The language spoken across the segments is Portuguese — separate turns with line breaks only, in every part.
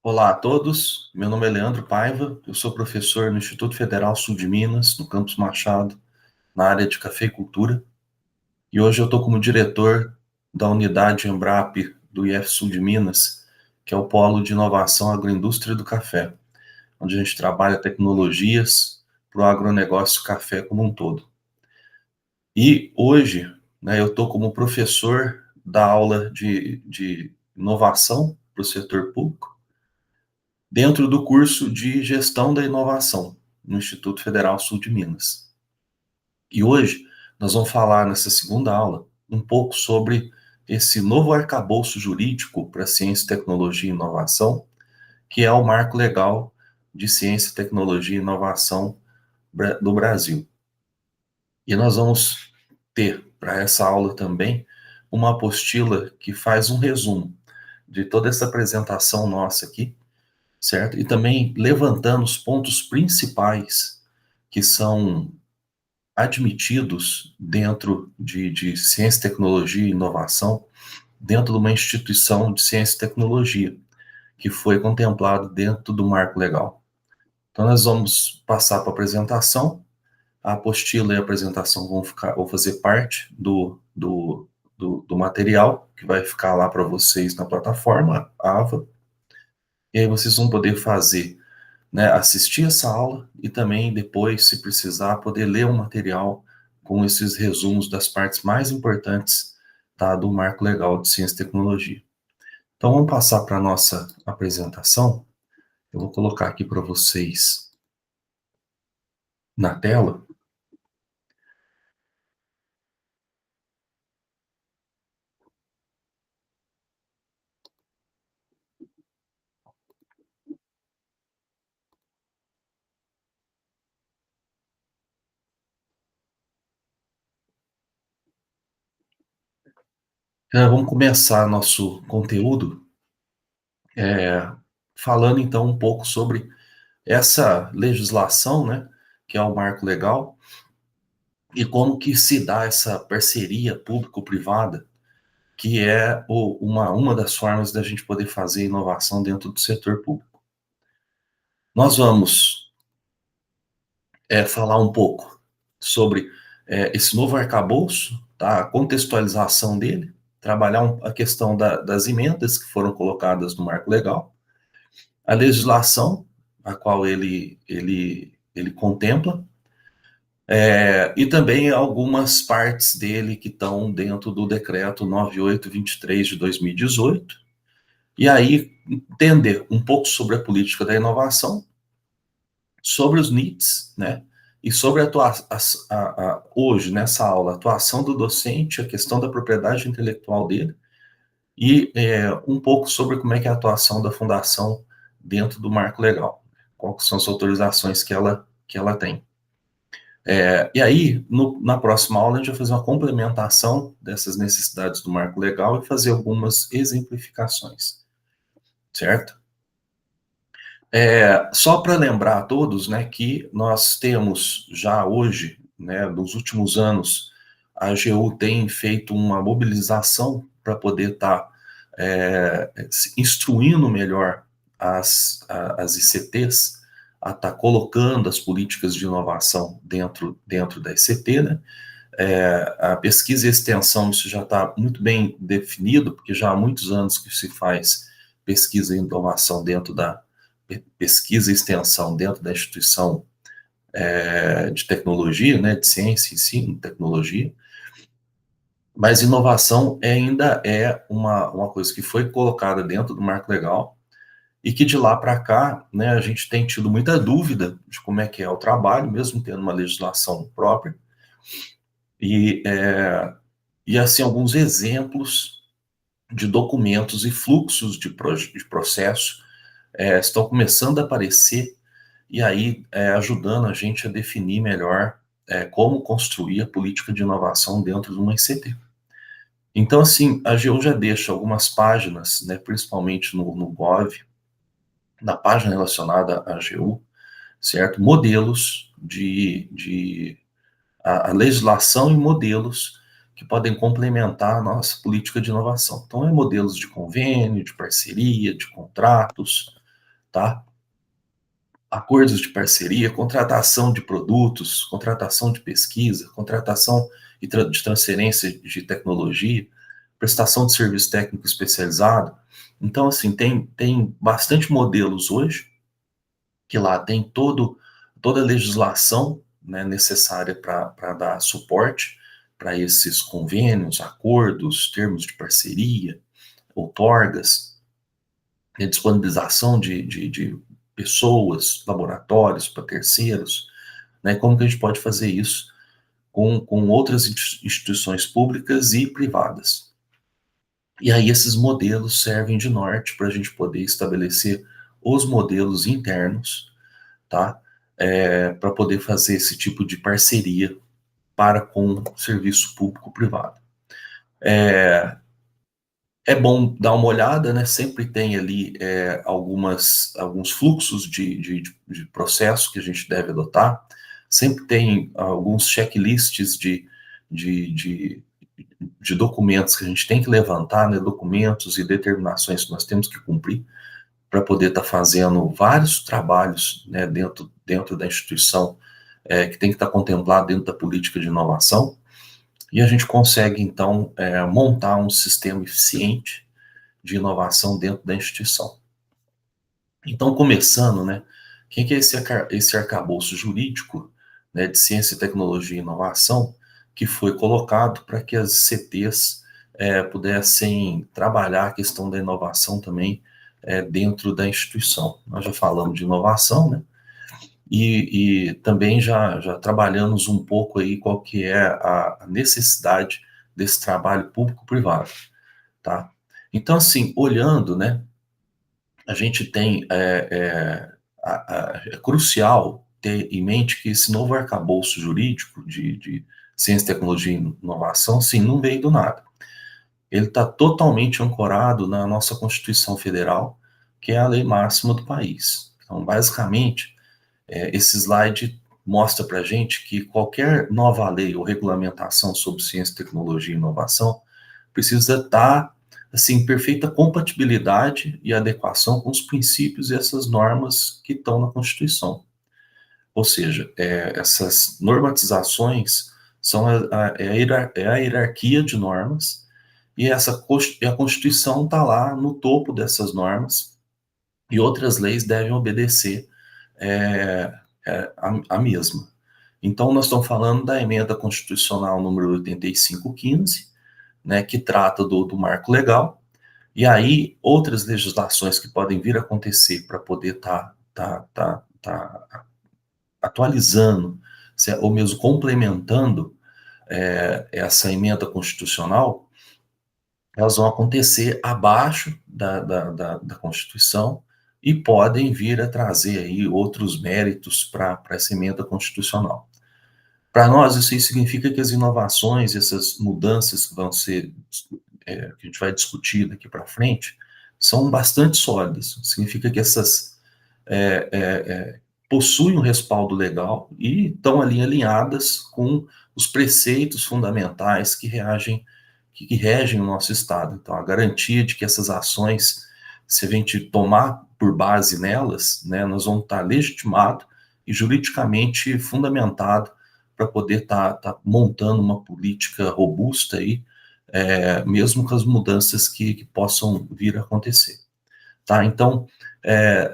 Olá a todos, meu nome é Leandro Paiva, eu sou professor no Instituto Federal Sul de Minas, no Campus Machado, na área de cafeicultura, e hoje eu estou como diretor da unidade Embrap do IF Sul de Minas, que é o Polo de Inovação Agroindústria do Café, onde a gente trabalha tecnologias para o agronegócio café como um todo. E hoje, eu estou como professor da aula de inovação para o setor público, dentro do curso de Gestão da Inovação, no Instituto Federal Sul de Minas. E hoje nós vamos falar nessa segunda aula um pouco sobre esse novo arcabouço jurídico para ciência, tecnologia e inovação, que é o Marco Legal de Ciência, Tecnologia e Inovação do Brasil. E nós vamos ter para essa aula também uma apostila que faz um resumo de toda essa apresentação nossa aqui, certo? E também levantando os pontos principais que são admitidos dentro de ciência, tecnologia e inovação, dentro de uma instituição de ciência e tecnologia, que foi contemplado dentro do marco legal. Então, nós vamos passar para a apresentação. A apostila e a apresentação vão fazer parte do material que vai ficar lá para vocês na plataforma AVA. E aí vocês vão poder fazer, assistir essa aula e também depois, se precisar, poder ler o material com esses resumos das partes mais importantes, tá, do Marco Legal de Ciência e Tecnologia. Então vamos passar para a nossa apresentação. Eu vou colocar aqui para vocês na tela. Vamos começar nosso conteúdo falando então um pouco sobre essa legislação, que é o Marco Legal, e como que se dá essa parceria público-privada, que é uma das formas da gente poder fazer inovação dentro do setor público. Nós vamos falar um pouco sobre esse novo arcabouço, tá? A contextualização dele, trabalhar a questão das emendas que foram colocadas no marco legal, a legislação a qual ele contempla, e também algumas partes dele que estão dentro do decreto 9823 de 2018, e aí entender um pouco sobre a política da inovação, sobre os NITs, e sobre hoje, nessa aula, a atuação do docente, a questão da propriedade intelectual dele, e um pouco sobre como é que é a atuação da fundação dentro do marco legal, quais são as autorizações que ela tem. E aí, na próxima aula, a gente vai fazer uma complementação dessas necessidades do marco legal e fazer algumas exemplificações, certo? Só para lembrar a todos, que nós temos já hoje, nos últimos anos, a AGU tem feito uma mobilização para poder estar instruindo melhor as ICTs, a estar colocando as políticas de inovação dentro da ICT, a pesquisa e extensão, isso já está muito bem definido, porque já há muitos anos que se faz pesquisa e inovação dentro da pesquisa e extensão dentro da instituição de tecnologia, de ciência, ensino, tecnologia, mas inovação ainda é uma coisa que foi colocada dentro do marco legal e que de lá para cá, a gente tem tido muita dúvida de como é que é o trabalho, mesmo tendo uma legislação própria, e assim, alguns exemplos de documentos e fluxos de processo estão começando a aparecer, e aí ajudando a gente a definir melhor como construir a política de inovação dentro de uma ICT. Então, assim, a AGU já deixa algumas páginas, principalmente no Gov, na página relacionada à AGU, certo? Modelos a legislação e modelos que podem complementar a nossa política de inovação. Então, modelos de convênio, de parceria, de contratos, tá? Acordos de parceria, contratação de produtos, contratação de pesquisa, contratação de transferência de tecnologia, prestação de serviço técnico especializado. Então, assim, tem bastante modelos hoje, que lá tem toda a legislação, né, necessária para dar suporte para esses convênios, acordos, termos de parceria, outorgas, disponibilização de pessoas, laboratórios para terceiros, né? Como que a gente pode fazer isso com outras instituições públicas e privadas. E aí esses modelos servem de norte para a gente poder estabelecer os modelos internos, tá? Para poder fazer esse tipo de parceria para com o serviço público-privado. É bom dar uma olhada, né? Sempre tem ali alguns fluxos de processo que a gente deve adotar, sempre tem alguns checklists de, de, de documentos que a gente tem que levantar, né? Documentos e determinações que nós temos que cumprir para poder estar fazendo vários trabalhos, né? Dentro da instituição, que tem que estar contemplado dentro da política de inovação, e a gente consegue, então, montar um sistema eficiente de inovação dentro da instituição. Então, começando, né, quem que é esse arcabouço jurídico, né, de ciência, tecnologia e inovação que foi colocado para que as ICTs pudessem trabalhar a questão da inovação também dentro da instituição. Nós já falamos de inovação, né, e também já trabalhamos um pouco aí qual que é a necessidade desse trabalho público-privado, tá? Então, assim, olhando, né, a gente tem, é crucial ter em mente que esse novo arcabouço jurídico de ciência, tecnologia e inovação, sim, não veio do nada. Ele está totalmente ancorado na nossa Constituição Federal, que é a lei máxima do país. Então, basicamente, esse slide mostra para a gente que qualquer nova lei ou regulamentação sobre ciência, tecnologia e inovação precisa estar assim, perfeita compatibilidade e adequação com os princípios e essas normas que estão na Constituição. Ou seja, essas normatizações são a hierarquia de normas e a Constituição está lá no topo dessas normas e outras leis devem obedecer a mesma. Então, nós estamos falando da emenda constitucional número 8515, né, que trata do marco legal, e aí outras legislações que podem vir a acontecer para poder tá atualizando, ou mesmo complementando essa emenda constitucional, elas vão acontecer abaixo da Constituição e podem vir a trazer aí outros méritos para essa emenda constitucional. Para nós, isso aí significa que as inovações, essas mudanças que vão ser, que a gente vai discutir daqui para frente, são bastante sólidas. Significa que essas possuem um respaldo legal e estão ali alinhadas com os preceitos fundamentais que regem o nosso Estado. Então, a garantia de que essas ações, se a gente tomar por base nelas, né, nós vamos estar legitimado e juridicamente fundamentado para poder estar montando uma política robusta aí, mesmo com as mudanças que possam vir a acontecer. Tá? Então,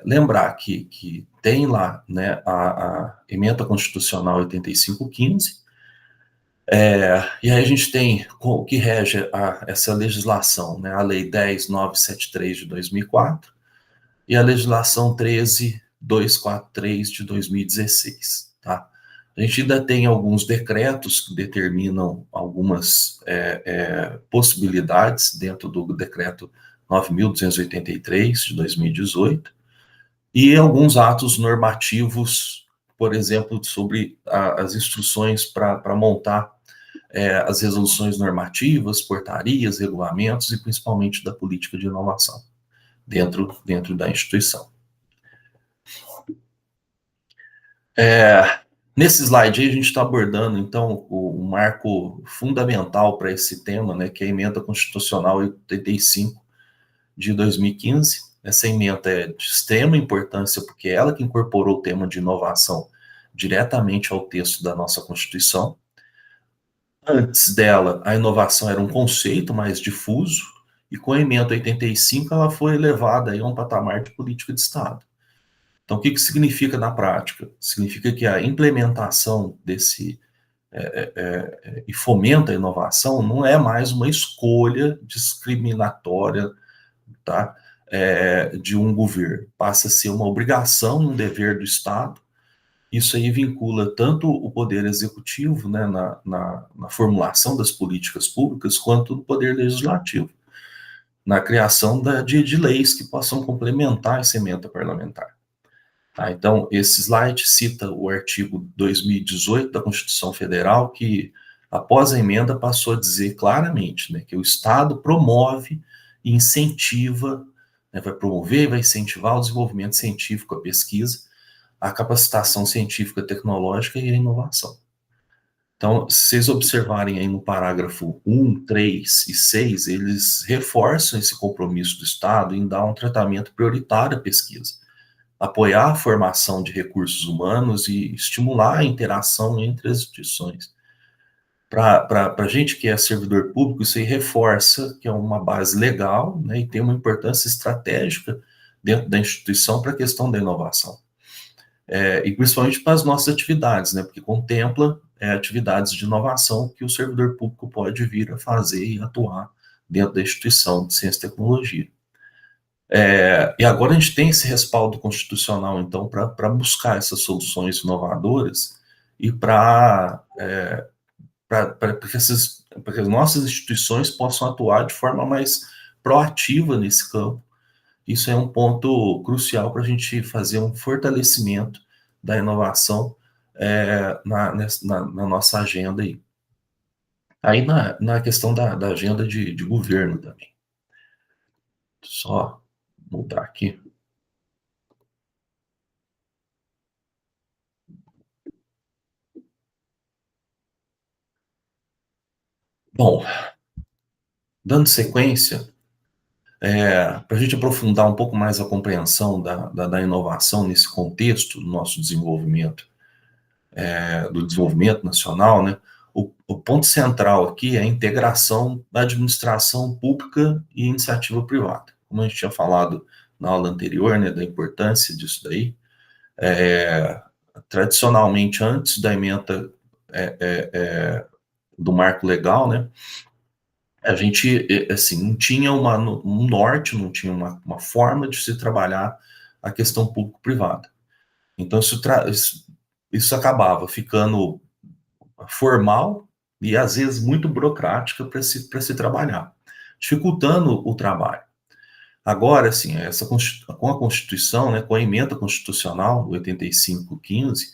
lembrar que tem lá, né, a emenda constitucional 8515, e aí a gente tem o que rege essa legislação, né, a Lei 10.973 de 2004 e a legislação 13.243 de 2016, tá? A gente ainda tem alguns decretos que determinam algumas possibilidades dentro do decreto 9.283 de 2018 e alguns atos normativos, por exemplo, sobre as instruções para montar as resoluções normativas, portarias, regulamentos e principalmente da política de inovação dentro da instituição. Nesse slide aí a gente está abordando, então, o marco fundamental para esse tema, né, que é a emenda constitucional 85 de 2015, essa emenda é de extrema importância, porque é ela que incorporou o tema de inovação diretamente ao texto da nossa Constituição. Antes dela, a inovação era um conceito mais difuso, e com a emenda 85 ela foi elevada aí a um patamar de política de Estado. Então, o que significa na prática? Significa que a implementação desse e fomenta a inovação não é mais uma escolha discriminatória, tá? De um governo. Passa a ser uma obrigação, um dever do Estado. Isso aí vincula tanto o poder executivo, né, na formulação das políticas públicas, quanto o poder legislativo, na criação de leis que possam complementar essa emenda parlamentar. Tá? Então, esse slide cita o artigo 2018 da Constituição Federal, que, após a emenda, passou a dizer claramente, né, que o Estado promove e incentiva, né, vai promover e vai incentivar o desenvolvimento científico, a pesquisa, a capacitação científica, tecnológica e a inovação. Então, se vocês observarem aí no parágrafo 1, 3 e 6, eles reforçam esse compromisso do Estado em dar um tratamento prioritário à pesquisa, apoiar a formação de recursos humanos e estimular a interação entre as instituições. Para a gente que é servidor público, isso aí reforça que é uma base legal, né, e tem uma importância estratégica dentro da instituição para a questão da inovação. E principalmente para as nossas atividades, né, porque contempla atividades de inovação que o servidor público pode vir a fazer e atuar dentro da instituição de ciência e tecnologia. E agora a gente tem esse respaldo constitucional, então, para buscar essas soluções inovadoras e para que as nossas instituições possam atuar de forma mais proativa nesse campo. Isso é um ponto crucial para a gente fazer um fortalecimento da inovação na nossa agenda aí. Aí na questão da agenda de governo também. Só mudar aqui. Bom, dando sequência, para a gente aprofundar um pouco mais a compreensão da inovação nesse contexto do nosso desenvolvimento, do desenvolvimento nacional, né, o ponto central aqui é a integração da administração pública e iniciativa privada. Como a gente tinha falado na aula anterior, né, da importância disso daí, tradicionalmente, antes da ementa do marco legal, né, a gente, assim, não tinha um norte, não tinha uma forma de se trabalhar a questão público-privada. Então, isso acabava ficando formal e, às vezes, muito burocrática para se trabalhar, dificultando o trabalho. Agora, assim, com a Constituição, né, com a emenda constitucional 8515,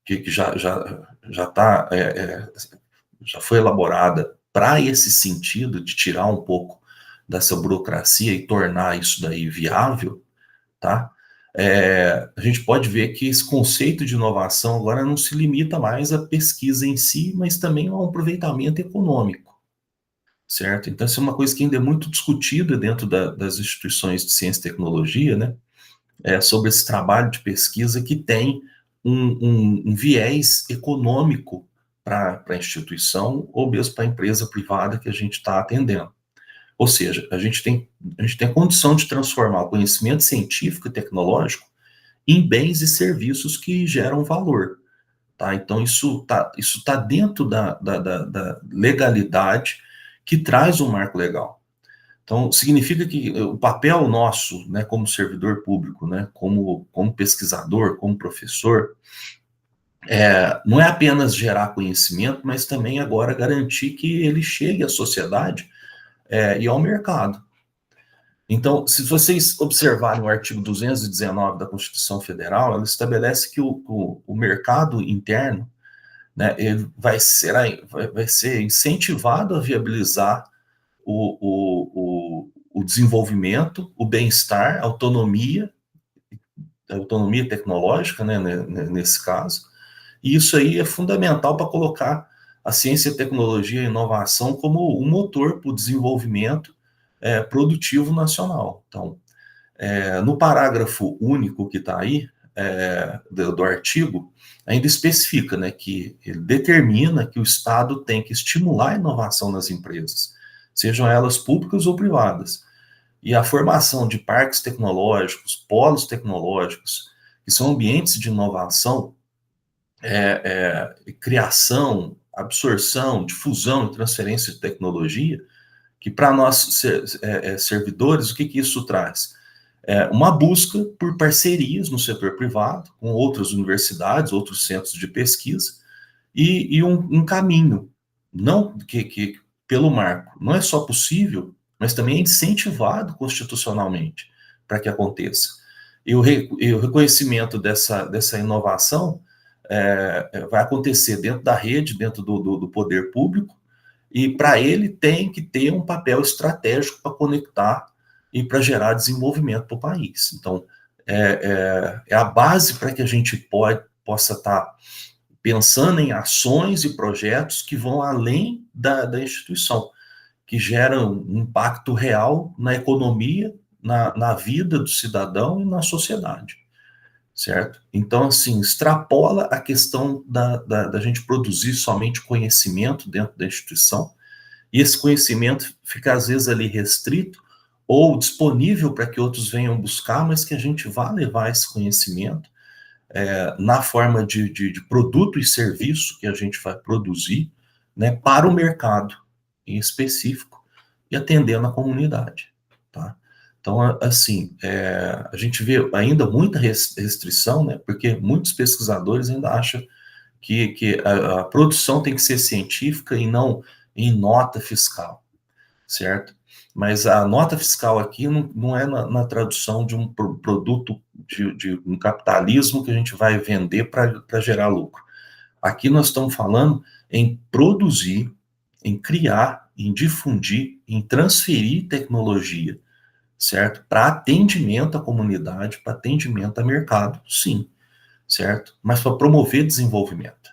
que já foi elaborada para esse sentido de tirar um pouco dessa burocracia e tornar isso daí viável, tá? A gente pode ver que esse conceito de inovação agora não se limita mais à pesquisa em si, mas também ao aproveitamento econômico, certo? Então, isso é uma coisa que ainda é muito discutida dentro das instituições de ciência e tecnologia, né? Sobre esse trabalho de pesquisa que tem um viés econômico para a instituição ou mesmo para a empresa privada que a gente está atendendo. Ou seja, a gente tem a condição de transformar o conhecimento científico e tecnológico em bens e serviços que geram valor. Tá? Então, isso tá dentro da legalidade que traz um marco legal. Então, significa que o papel nosso, né, como servidor público, né, como pesquisador, como professor, não é apenas gerar conhecimento, mas também agora garantir que ele chegue à sociedade e ao mercado. Então, se vocês observarem o artigo 219 da Constituição Federal, ela estabelece que o mercado interno, né, ele vai ser incentivado a viabilizar o desenvolvimento, o bem-estar, a autonomia tecnológica, né, nesse caso, e isso aí é fundamental para colocar a ciência, tecnologia e inovação como um motor para o desenvolvimento produtivo nacional. Então, no parágrafo único que está aí, do artigo, ainda especifica, né, que ele determina que o Estado tem que estimular a inovação nas empresas, sejam elas públicas ou privadas. E a formação de parques tecnológicos, polos tecnológicos, que são ambientes de inovação, criação, absorção, difusão e transferência de tecnologia, que para nós servidores, o que isso traz? Uma busca por parcerias no setor privado, com outras universidades, outros centros de pesquisa, e um caminho, não que pelo marco, não é só possível, mas também é incentivado constitucionalmente para que aconteça. E o reconhecimento dessa inovação vai acontecer dentro da rede, dentro do poder público, e para ele tem que ter um papel estratégico para conectar e para gerar desenvolvimento para o país. Então, é a base para que a gente possa estar pensando em ações e projetos que vão além da instituição, que geram um impacto real na economia, na vida do cidadão e na sociedade, certo? Então, assim, extrapola a questão da gente produzir somente conhecimento dentro da instituição, e esse conhecimento fica, às vezes, ali restrito ou disponível para que outros venham buscar, mas que a gente vá levar esse conhecimento na forma de produto e serviço que a gente vai produzir, né, para o mercado em específico e atendendo a comunidade, tá? Então, assim, a gente vê ainda muita restrição, né, porque muitos pesquisadores ainda acham que a produção tem que ser científica e não em nota fiscal, certo? Mas a nota fiscal aqui não é na tradução de um produto de um capitalismo que a gente vai vender para gerar lucro. Aqui nós estamos falando em produzir, em criar, em difundir, em transferir tecnologia, certo? Para atendimento à comunidade, para atendimento a mercado, sim, certo? Mas para promover desenvolvimento.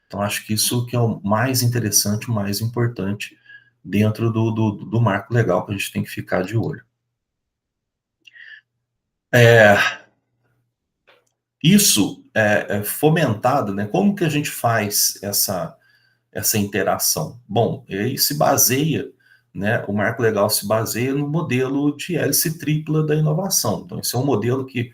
Então, acho que isso que é o mais interessante, o mais importante dentro do marco legal que a gente tem que ficar de olho. Isso é fomentado, né? Como que a gente faz essa interação? Bom, ele se baseia, né? O marco legal se baseia no modelo de hélice tripla da inovação. Então, esse é um modelo que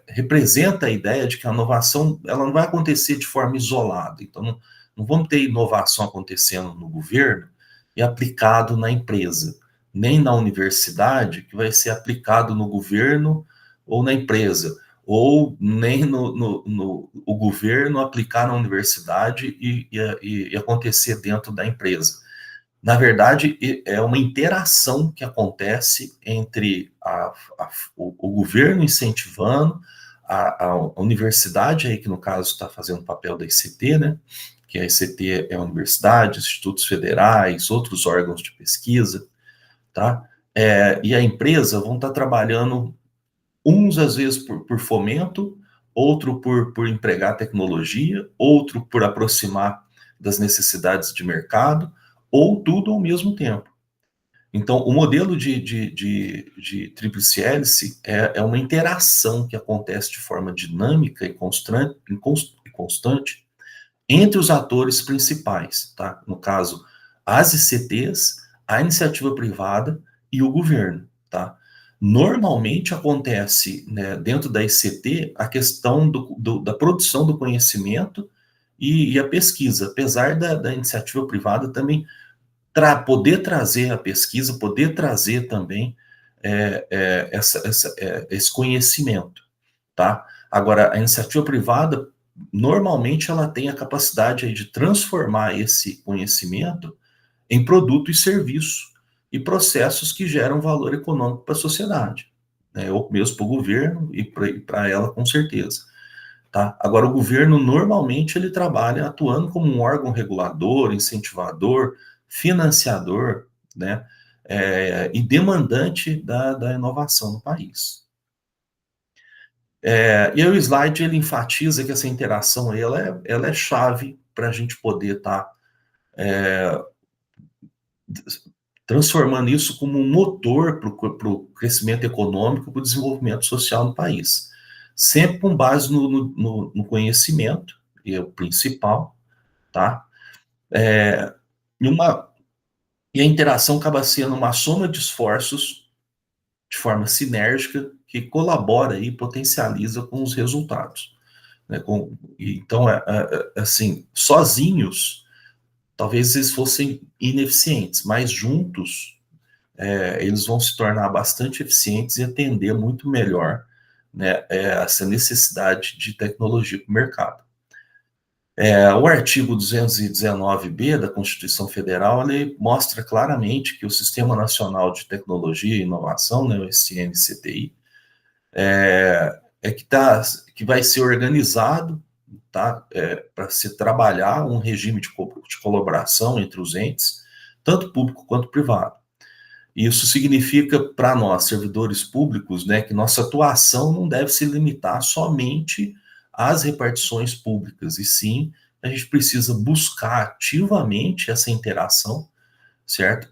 representa a ideia de que a inovação ela não vai acontecer de forma isolada. Então, não vamos ter inovação acontecendo no governo e aplicado na empresa, nem na universidade, que vai ser aplicado no governo ou na empresa, ou nem o governo aplicar na universidade e acontecer dentro da empresa. Na verdade, é uma interação que acontece entre o governo incentivando, a universidade, aí, que no caso está fazendo o papel da ICT, né? Que a ICT é a universidade, institutos federais, outros órgãos de pesquisa, tá? E a empresa vão estar trabalhando, uns às vezes por fomento, outro por empregar tecnologia, outro por aproximar das necessidades de mercado, ou tudo ao mesmo tempo. Então, o modelo de tríplice hélice é uma interação que acontece de forma dinâmica e constante entre os atores principais, tá? No caso, as ICTs, a iniciativa privada e o governo, tá? Normalmente acontece, né, dentro da ICT a questão da produção do conhecimento e a pesquisa, apesar da iniciativa privada também poder trazer a pesquisa, poder trazer também esse conhecimento, tá? Agora, a iniciativa privada, normalmente, ela tem a capacidade aí de transformar esse conhecimento em produto e serviço e processos que geram valor econômico para a sociedade, né? Ou mesmo para o governo e para ela, com certeza. Tá? Agora, o governo, normalmente, ele trabalha atuando como um órgão regulador, incentivador, financiador, né? E demandante da inovação no país. E aí o slide, ele enfatiza que essa interação aí, ela é chave para a gente poder estar transformando isso como um motor para o crescimento econômico, para o desenvolvimento social no país. Sempre com base no conhecimento, e é o principal, tá? E, e a interação acaba sendo uma soma de esforços de forma sinérgica que colabora e potencializa com os resultados. Né? Então, assim, sozinhos, talvez eles fossem ineficientes, mas juntos eles vão se tornar bastante eficientes e atender muito melhor, né, essa necessidade de tecnologia para o mercado. O artigo 219b da Constituição Federal, ele mostra claramente que o Sistema Nacional de Tecnologia e Inovação, né, o SNCTI, que vai ser organizado, tá, para se trabalhar um regime de colaboração entre os entes, tanto público quanto privado. Isso significa para nós, servidores públicos, né, que nossa atuação não deve se limitar somente às repartições públicas, e sim, a gente precisa buscar ativamente essa interação, certo?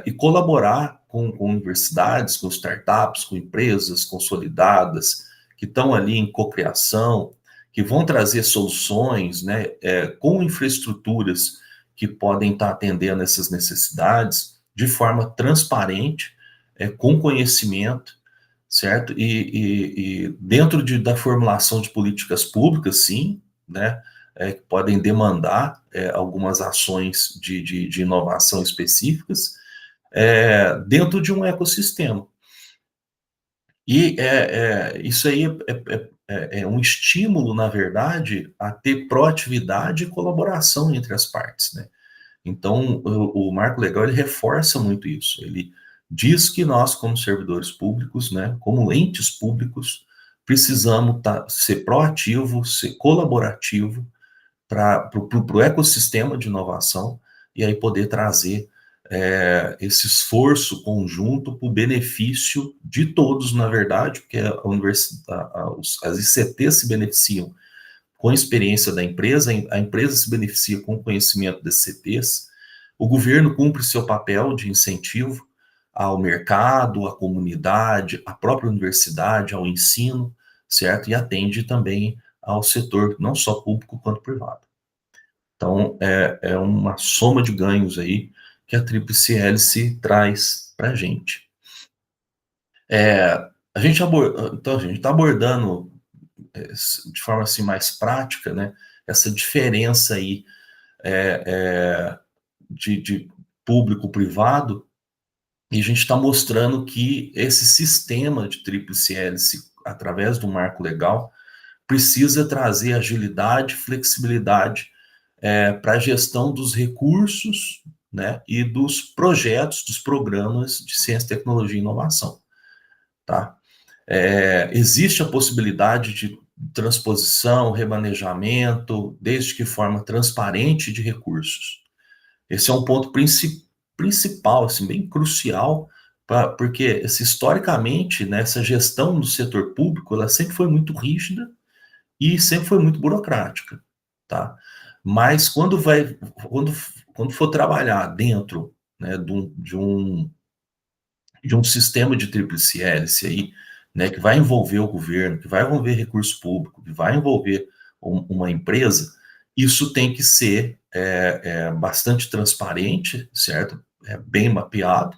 E colaborar com universidades, com startups, com empresas consolidadas, que estão ali em cocriação, que vão trazer soluções, né, com infraestruturas que podem estar atendendo essas necessidades de forma transparente, com conhecimento, certo? E dentro da formulação de políticas públicas, sim, né, que podem demandar algumas ações de inovação específicas, dentro de um ecossistema. E isso aí é um estímulo, na verdade, a ter proatividade e colaboração entre as partes, né? Então, o Marco Legal, ele reforça muito isso. Ele diz que nós, como servidores públicos, né, como entes públicos, precisamos ser proativo, ser colaborativo para o ecossistema de inovação e aí poder trazer esse esforço conjunto para o benefício de todos, na verdade, porque as ICTs se beneficiam com a experiência da empresa, a empresa se beneficia com o conhecimento desses CTs, o governo cumpre seu papel de incentivo ao mercado, à comunidade, à própria universidade, ao ensino, certo? E atende também ao setor, não só público quanto privado. Então, é uma soma de ganhos aí que a Tríplice Hélice traz para a gente. Então, a gente está abordando de forma assim mais prática, né, essa diferença aí de público-privado, e a gente está mostrando que esse sistema de tríplice hélice, através do marco legal, precisa trazer agilidade, flexibilidade para a gestão dos recursos, né, e dos projetos, dos programas de ciência, tecnologia e inovação. Tá? Existe a possibilidade de transposição, remanejamento, desde que forma transparente de recursos. Esse é um ponto principal, assim, bem crucial, porque historicamente, né, essa gestão do setor público, ela sempre foi muito rígida e sempre foi muito burocrática, tá? Mas quando for trabalhar dentro, né, de um sistema de tríplice hélice aí, né, que vai envolver o governo, que vai envolver recurso público, que vai envolver uma empresa, isso tem que ser bastante transparente, certo? Bem mapeado,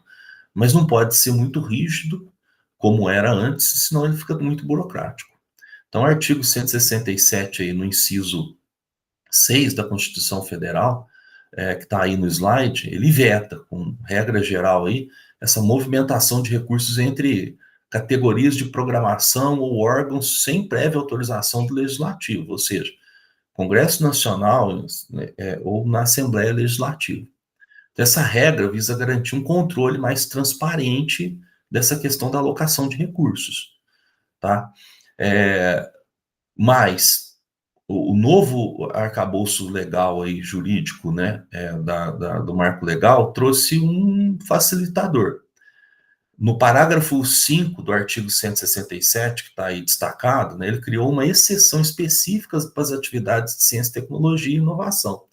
mas não pode ser muito rígido, como era antes, senão ele fica muito burocrático. Então, o artigo 167, aí, no inciso 6 da Constituição Federal, que está aí no slide, ele veta, com regra geral aí, essa movimentação de recursos entre categorias de programação ou órgãos sem prévia autorização do Legislativo, ou seja, Congresso Nacional, né, ou na Assembleia Legislativa. Então, essa regra visa garantir um controle mais transparente dessa questão da alocação de recursos, tá? Mas o novo arcabouço legal aí, jurídico, né, do marco legal, trouxe um facilitador. No parágrafo 5 do artigo 167, que está aí destacado, né, ele criou uma exceção específica para as atividades de ciência, tecnologia e inovação,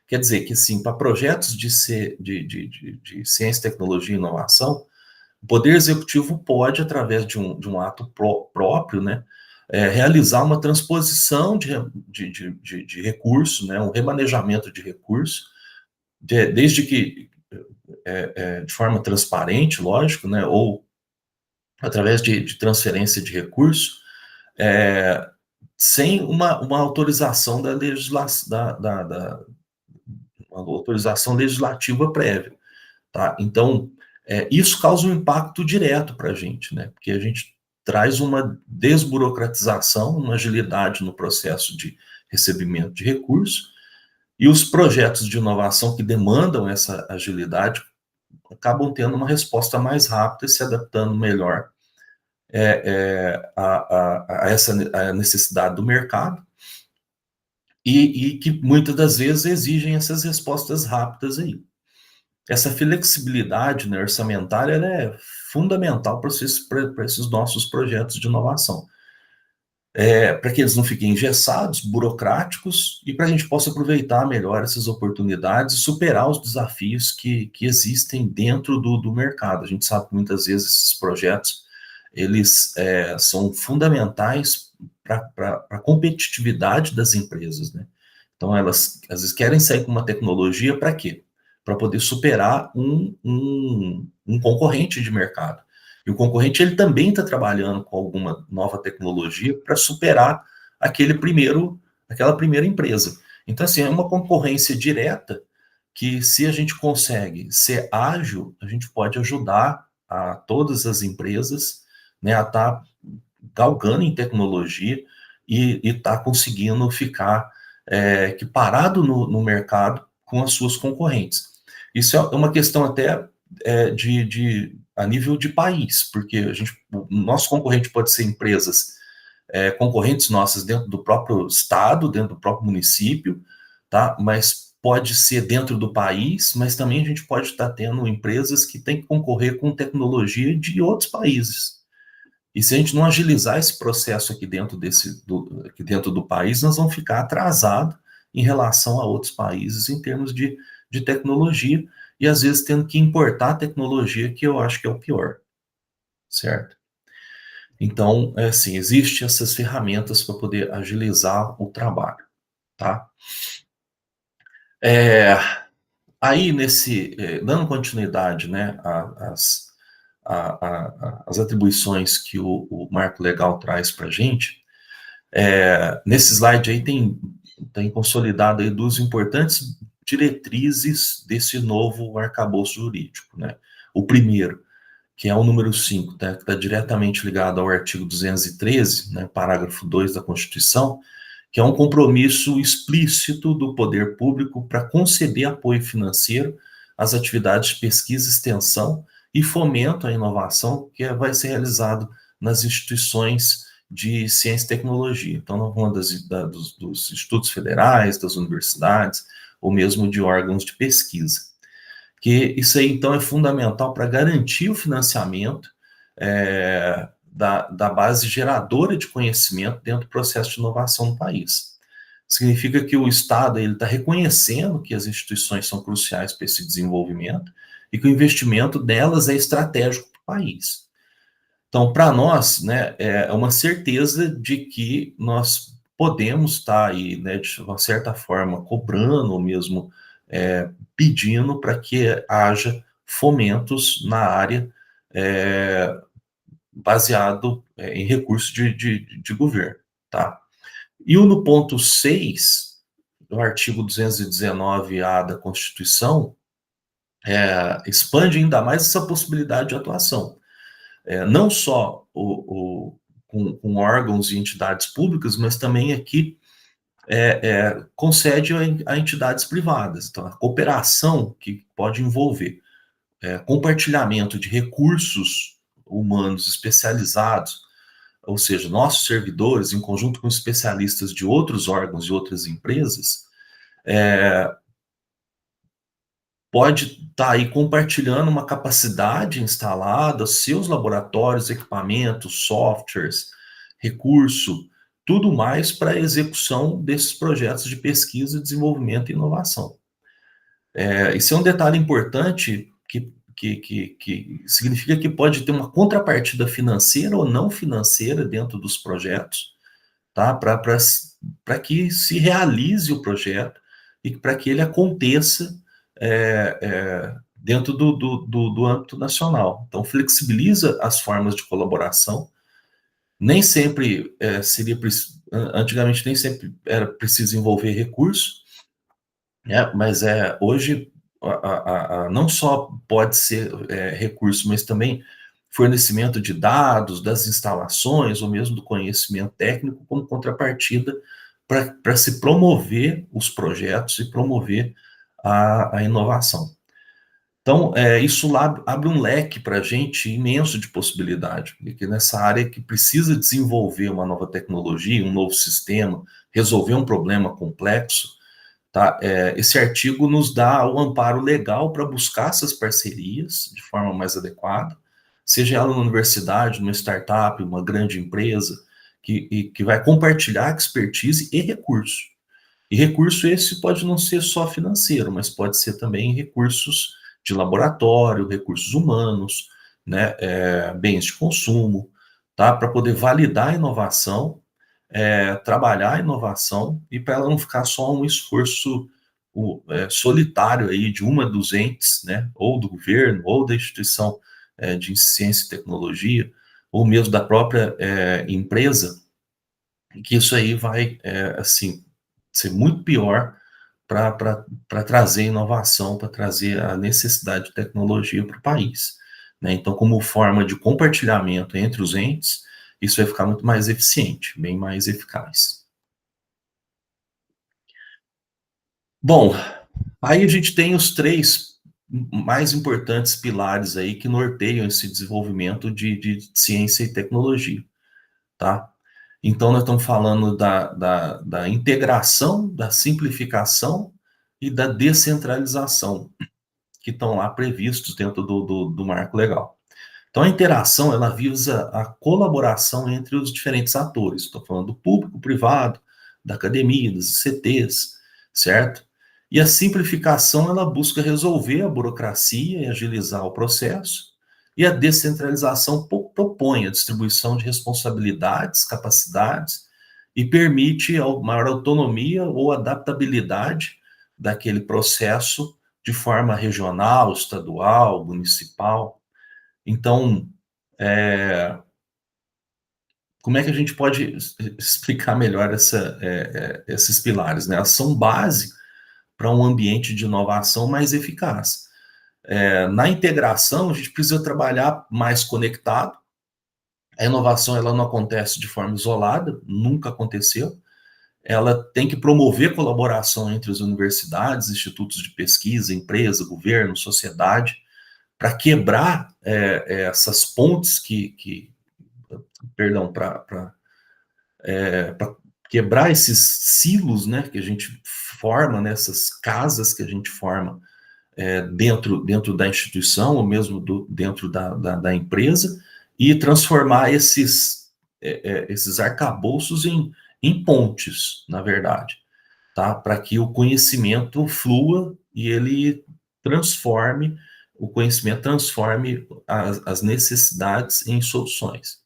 Quer dizer que, assim, para projetos de ciência, tecnologia e inovação, o Poder Executivo pode, através de um ato próprio, né, realizar uma transposição de recurso, né, um remanejamento de recurso, desde que de forma transparente, lógico, né, ou através de transferência de recurso, é, sem uma autorização uma autorização legislativa prévia, tá? Então, isso causa um impacto direto para a gente, né? Porque a gente traz uma desburocratização, uma agilidade no processo de recebimento de recursos, e os projetos de inovação que demandam essa agilidade acabam tendo uma resposta mais rápida e se adaptando melhor a essa necessidade do mercado, e que muitas das vezes exigem essas respostas rápidas aí. Essa flexibilidade, né, orçamentária, ela é fundamental para esses nossos projetos de inovação. Para que eles não fiquem engessados, burocráticos, e para a gente possa aproveitar melhor essas oportunidades e superar os desafios que existem dentro do mercado. A gente sabe que muitas vezes esses projetos eles são fundamentais para a competitividade das empresas, né? Então, elas às vezes querem sair com uma tecnologia para quê? Para poder superar um concorrente de mercado. E o concorrente ele também está trabalhando com alguma nova tecnologia para superar aquela primeira empresa. Então, assim, é uma concorrência direta que, se a gente consegue ser ágil, a gente pode ajudar a todas as empresas, né, a estar galgando em tecnologia e estar conseguindo ficar parado no mercado com as suas concorrentes. Isso é uma questão até a nível de país, porque o nosso concorrente pode ser empresas concorrentes nossas dentro do próprio estado, dentro do próprio município, tá? Mas pode ser dentro do país, mas também a gente pode estar tendo empresas que têm que concorrer com tecnologia de outros países. E se a gente não agilizar esse processo aqui aqui dentro do país, nós vamos ficar atrasados em relação a outros países em termos de tecnologia, e às vezes tendo que importar tecnologia, que eu acho que é o pior, certo? Então, assim, existem essas ferramentas para poder agilizar o trabalho, tá? Aí, dando continuidade, né, às atribuições que o Marco Legal traz para a gente, nesse slide aí tem consolidado aí duas importantes diretrizes desse novo arcabouço jurídico, né? O primeiro, que é o número 5, tá, que está diretamente ligado ao artigo 213, né, parágrafo 2 da Constituição, que é um compromisso explícito do poder público para conceder apoio financeiro às atividades de pesquisa, extensão e fomento à inovação que vai ser realizado nas instituições de ciência e tecnologia. Então, nós vamos dos institutos federais, das universidades, ou mesmo de órgãos de pesquisa. Que isso aí, então, é fundamental para garantir o financiamento da base geradora de conhecimento dentro do processo de inovação no país. Significa que o Estado está reconhecendo que as instituições são cruciais para esse desenvolvimento e que o investimento delas é estratégico para o país. Então, para nós, né, é uma certeza de que nós podemos estar aí, né, de uma certa forma, cobrando ou mesmo pedindo para que haja fomentos na área baseado em recursos de governo, tá? E no ponto 6 do artigo 219-A da Constituição, expande ainda mais essa possibilidade de atuação. Não só com órgãos e entidades públicas, mas também aqui concede a entidades privadas. Então, a cooperação que pode envolver compartilhamento de recursos humanos especializados, ou seja, nossos servidores, em conjunto com especialistas de outros órgãos e outras empresas, pode estar aí compartilhando uma capacidade instalada, seus laboratórios, equipamentos, softwares, recurso, tudo mais para a execução desses projetos de pesquisa, desenvolvimento e inovação, Isso é um detalhe importante que significa que pode ter uma contrapartida financeira ou não financeira dentro dos projetos, tá? Para que se realize o projeto e para que ele aconteça dentro do âmbito nacional. Então, flexibiliza as formas de colaboração. Nem sempre antigamente nem sempre era preciso envolver recurso, né? Mas hoje não só pode ser recurso, mas também fornecimento de dados, das instalações, ou mesmo do conhecimento técnico, como contrapartida para se promover os projetos e promover a inovação. Então, isso lá abre um leque para a gente imenso de possibilidade, porque nessa área que precisa desenvolver uma nova tecnologia, um novo sistema, resolver um problema complexo, tá? Esse artigo nos dá o amparo legal para buscar essas parcerias de forma mais adequada, seja ela numa universidade, numa startup, uma grande empresa, que vai compartilhar expertise e recurso. E recurso esse pode não ser só financeiro, mas pode ser também recursos de laboratório, recursos humanos, né, bens de consumo, tá? Para poder validar a inovação, trabalhar a inovação e para ela não ficar só um esforço solitário aí de uma dos entes, né, ou do governo, ou da instituição de ciência e tecnologia, ou mesmo da própria empresa, que isso aí vai, assim, ser muito pior para trazer inovação, para trazer a necessidade de tecnologia para o país, né? Então, como forma de compartilhamento entre os entes, isso vai ficar muito mais eficiente, bem mais eficaz. Bom, aí a gente tem os três mais importantes pilares aí que norteiam esse desenvolvimento de ciência e tecnologia, tá? Então, nós estamos falando da integração, da simplificação e da descentralização, que estão lá previstos dentro do marco legal. Então, a interação, ela visa a colaboração entre os diferentes atores. Estou falando do público, privado, da academia, dos CTs, certo? E a simplificação, ela busca resolver a burocracia e agilizar o processo. E a descentralização propõe a distribuição de responsabilidades, capacidades e permite a maior autonomia ou adaptabilidade daquele processo de forma regional, estadual, municipal. Então, como é que a gente pode explicar melhor esses pilares, né? Elas são base para um ambiente de inovação mais eficaz. Na integração, a gente precisa trabalhar mais conectado. A inovação ela não acontece de forma isolada, nunca aconteceu. Ela tem que promover colaboração entre as universidades, institutos de pesquisa, empresa, governo, sociedade, para quebrar essas pontes perdão, para quebrar esses silos, né, que a gente forma, nessas casas que a gente forma dentro da instituição, ou mesmo dentro da empresa, e transformar esses arcabouços em pontes, na verdade, tá? Para que o conhecimento flua e ele o conhecimento transforme as necessidades em soluções.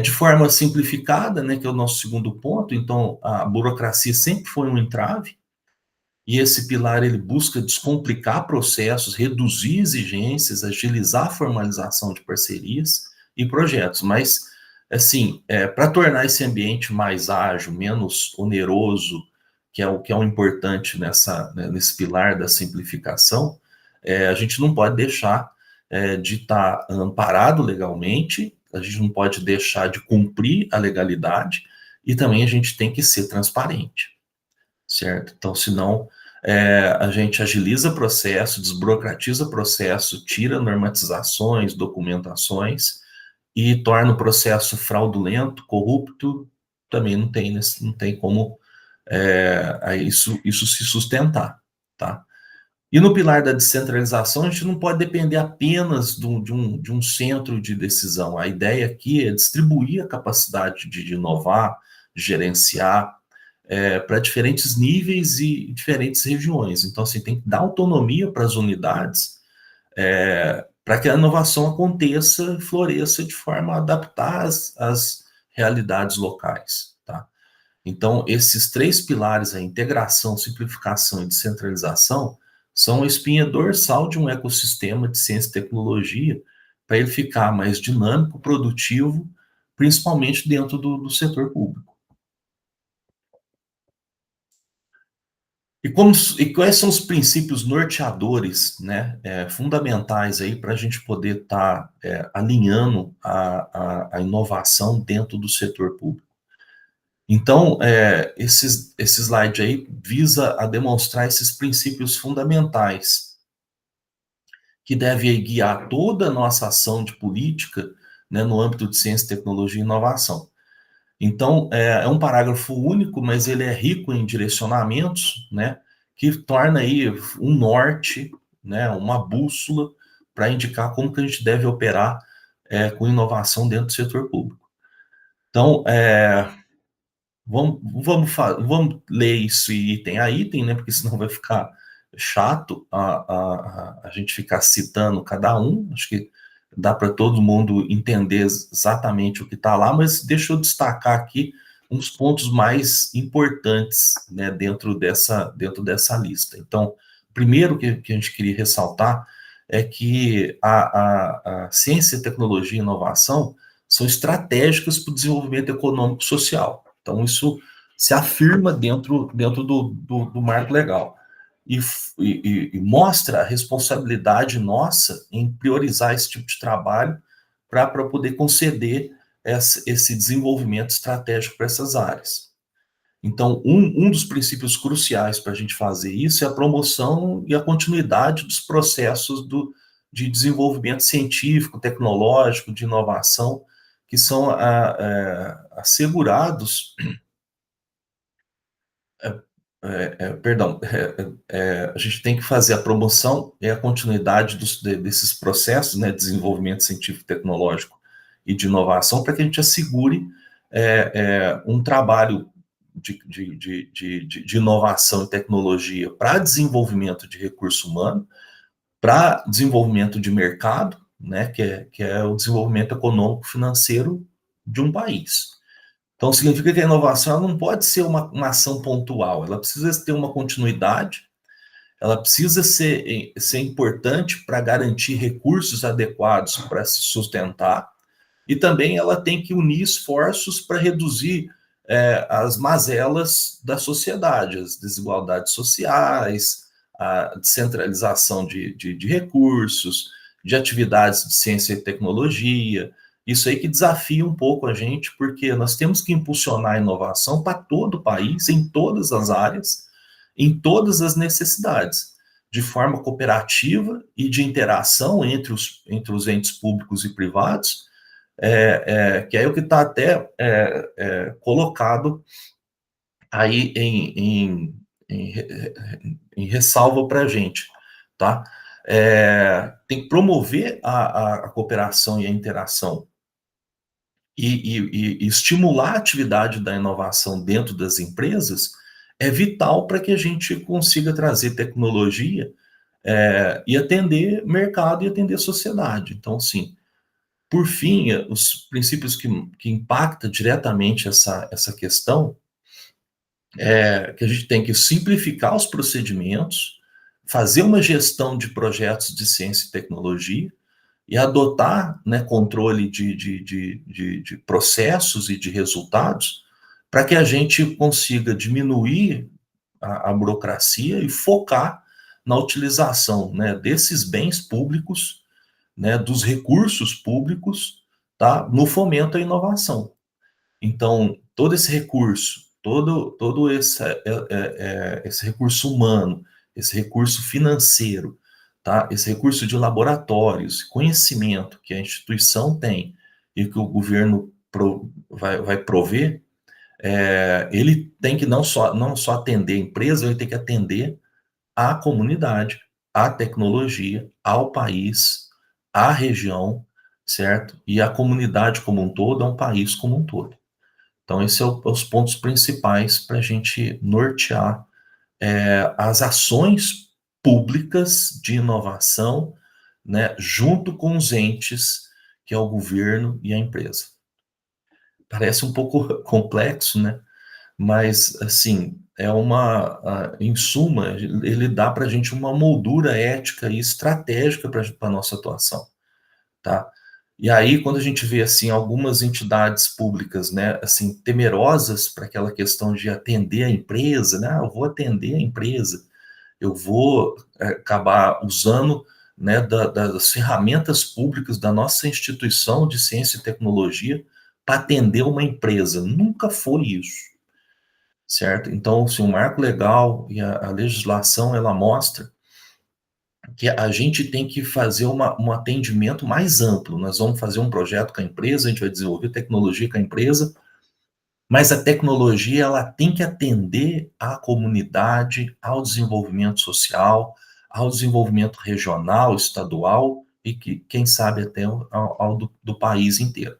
De forma simplificada, né, que é o nosso segundo ponto, então a burocracia sempre foi um entrave, e esse pilar ele busca descomplicar processos, reduzir exigências, agilizar a formalização de parcerias e projetos, mas assim, para tornar esse ambiente mais ágil, menos oneroso, que é o importante nesse pilar da simplificação, a gente não pode deixar de estar amparado legalmente, a gente não pode deixar de cumprir a legalidade, e também a gente tem que ser transparente, certo? Então, senão, a gente agiliza o processo, desburocratiza o processo, tira normatizações, documentações, e torna o processo fraudulento, corrupto, também não tem como isso se sustentar, tá? E no pilar da descentralização, a gente não pode depender apenas de um centro de decisão. A ideia aqui é distribuir a capacidade de inovar, de gerenciar, para diferentes níveis e diferentes regiões. Então, assim, tem que dar autonomia para as unidades para que a inovação aconteça, floresça de forma a adaptar as realidades locais, tá? Então, esses três pilares, a integração, simplificação e descentralização, são a espinha dorsal de um ecossistema de ciência e tecnologia para ele ficar mais dinâmico, produtivo, principalmente dentro do setor público. E quais são os princípios norteadores, né, fundamentais aí para a gente poder estar alinhando a inovação dentro do setor público? Então, esse slide aí visa a demonstrar esses princípios fundamentais que devem guiar toda a nossa ação de política, né, no âmbito de ciência, tecnologia e inovação. Então, é um parágrafo único, mas ele é rico em direcionamentos, né, que torna aí um norte, né, uma bússola para indicar como que a gente deve operar com inovação dentro do setor público. Então, vamos ler isso item a item, né, porque senão vai ficar chato a gente ficar citando cada um. Acho que dá para todo mundo entender exatamente o que está lá, mas deixa eu destacar aqui uns pontos mais importantes, né, dentro dessa lista. Então, primeiro que a gente queria ressaltar é que a ciência, tecnologia e inovação são estratégicas para o desenvolvimento econômico e social. Então, isso se afirma dentro do marco legal e mostra a responsabilidade nossa em priorizar esse tipo de trabalho para poder conceder esse desenvolvimento estratégico para essas áreas. Então, um dos princípios cruciais para a gente fazer isso é a promoção e a continuidade dos processos de desenvolvimento científico, tecnológico, de inovação, que são assegurados perdão, a gente tem que fazer a promoção e a continuidade desses processos, né, de desenvolvimento científico, tecnológico e de inovação, para que a gente assegure um trabalho de inovação e tecnologia para desenvolvimento de recurso humano, para desenvolvimento de mercado, né, que é o desenvolvimento econômico financeiro de um país. Então, significa que a inovação ela não pode ser uma ação pontual, ela precisa ter uma continuidade, ela precisa ser importante para garantir recursos adequados para se sustentar, e também ela tem que unir esforços para reduzir as mazelas da sociedade, as desigualdades sociais, a descentralização de recursos, de atividades de ciência e tecnologia. Isso aí que desafia um pouco a gente, porque nós temos que impulsionar a inovação para todo o país, em todas as áreas, em todas as necessidades, de forma cooperativa e de interação entre os entes públicos e privados, que é o que está até colocado aí em ressalva para a gente, tá? Tem que promover a cooperação e a interação e estimular a atividade da inovação dentro das empresas é vital para que a gente consiga trazer tecnologia e atender mercado e atender sociedade. Então, sim, por fim, os princípios que impactam diretamente essa questão que a gente tem que simplificar os procedimentos, fazer uma gestão de projetos de ciência e tecnologia e adotar, né, controle de processos e de resultados para que a gente consiga diminuir a burocracia e focar na utilização, né, desses bens públicos, né, dos recursos públicos, tá, no fomento à inovação. Então, todo esse recurso, todo esse recurso humano, esse recurso financeiro, tá? Esse recurso de laboratórios, conhecimento que a instituição tem e que o governo vai prover, ele tem que não só atender a empresa, ele tem que atender à comunidade, à tecnologia, ao país, à região, certo? E à comunidade como um todo, a um país como um todo. Então, esses são os pontos principais para a gente nortear as ações públicas de inovação, né, junto com os entes, que é o governo e a empresa. Parece um pouco complexo, né? Mas, assim, em suma, ele dá para a gente uma moldura ética e estratégica para a nossa atuação, tá? E aí, quando a gente vê, assim, algumas entidades públicas, né, assim, temerosas para aquela questão de atender a empresa, né, eu vou atender a empresa, eu vou acabar usando, né, das ferramentas públicas da nossa instituição de ciência e tecnologia para atender uma empresa. Nunca foi isso, certo? Então, se o marco legal e a legislação, ela mostra que a gente tem que fazer um atendimento mais amplo. Nós vamos fazer um projeto com a empresa, a gente vai desenvolver tecnologia com a empresa, mas a tecnologia ela tem que atender à comunidade, ao desenvolvimento social, ao desenvolvimento regional, estadual e quem sabe até ao do país inteiro.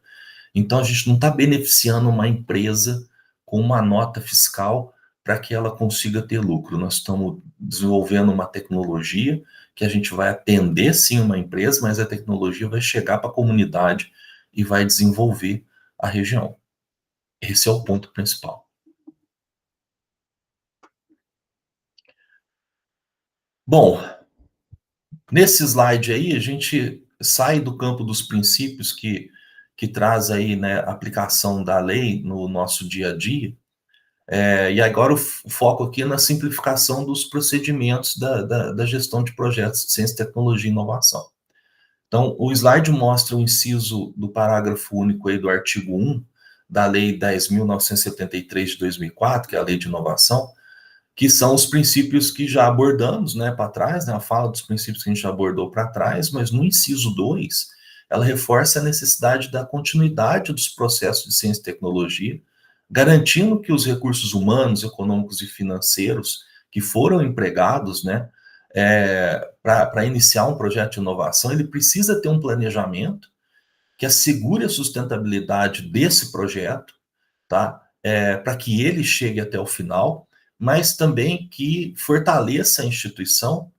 Então, a gente não está beneficiando uma empresa com uma nota fiscal para que ela consiga ter lucro. Nós estamos desenvolvendo uma tecnologia que a gente vai atender, sim, uma empresa, mas a tecnologia vai chegar para a comunidade e vai desenvolver a região. Esse é o ponto principal. Bom, nesse slide aí, a gente sai do campo dos princípios que traz aí, né, a aplicação da lei no nosso dia a dia. E agora o foco aqui é na simplificação dos procedimentos da gestão de projetos de ciência, tecnologia e inovação. Então, o slide mostra o inciso do parágrafo único aí do artigo 1 da Lei 10.973 de 2004, que é a Lei de Inovação, que são os princípios que já abordamos, né, para trás, né, a fala dos princípios que a gente já abordou para trás, mas no inciso 2, ela reforça a necessidade da continuidade dos processos de ciência e tecnologia, garantindo que os recursos humanos, econômicos e financeiros que foram empregados, né, para iniciar um projeto de inovação, ele precisa ter um planejamento que assegure a sustentabilidade desse projeto, tá? Para que ele chegue até o final, mas também que fortaleça a instituição.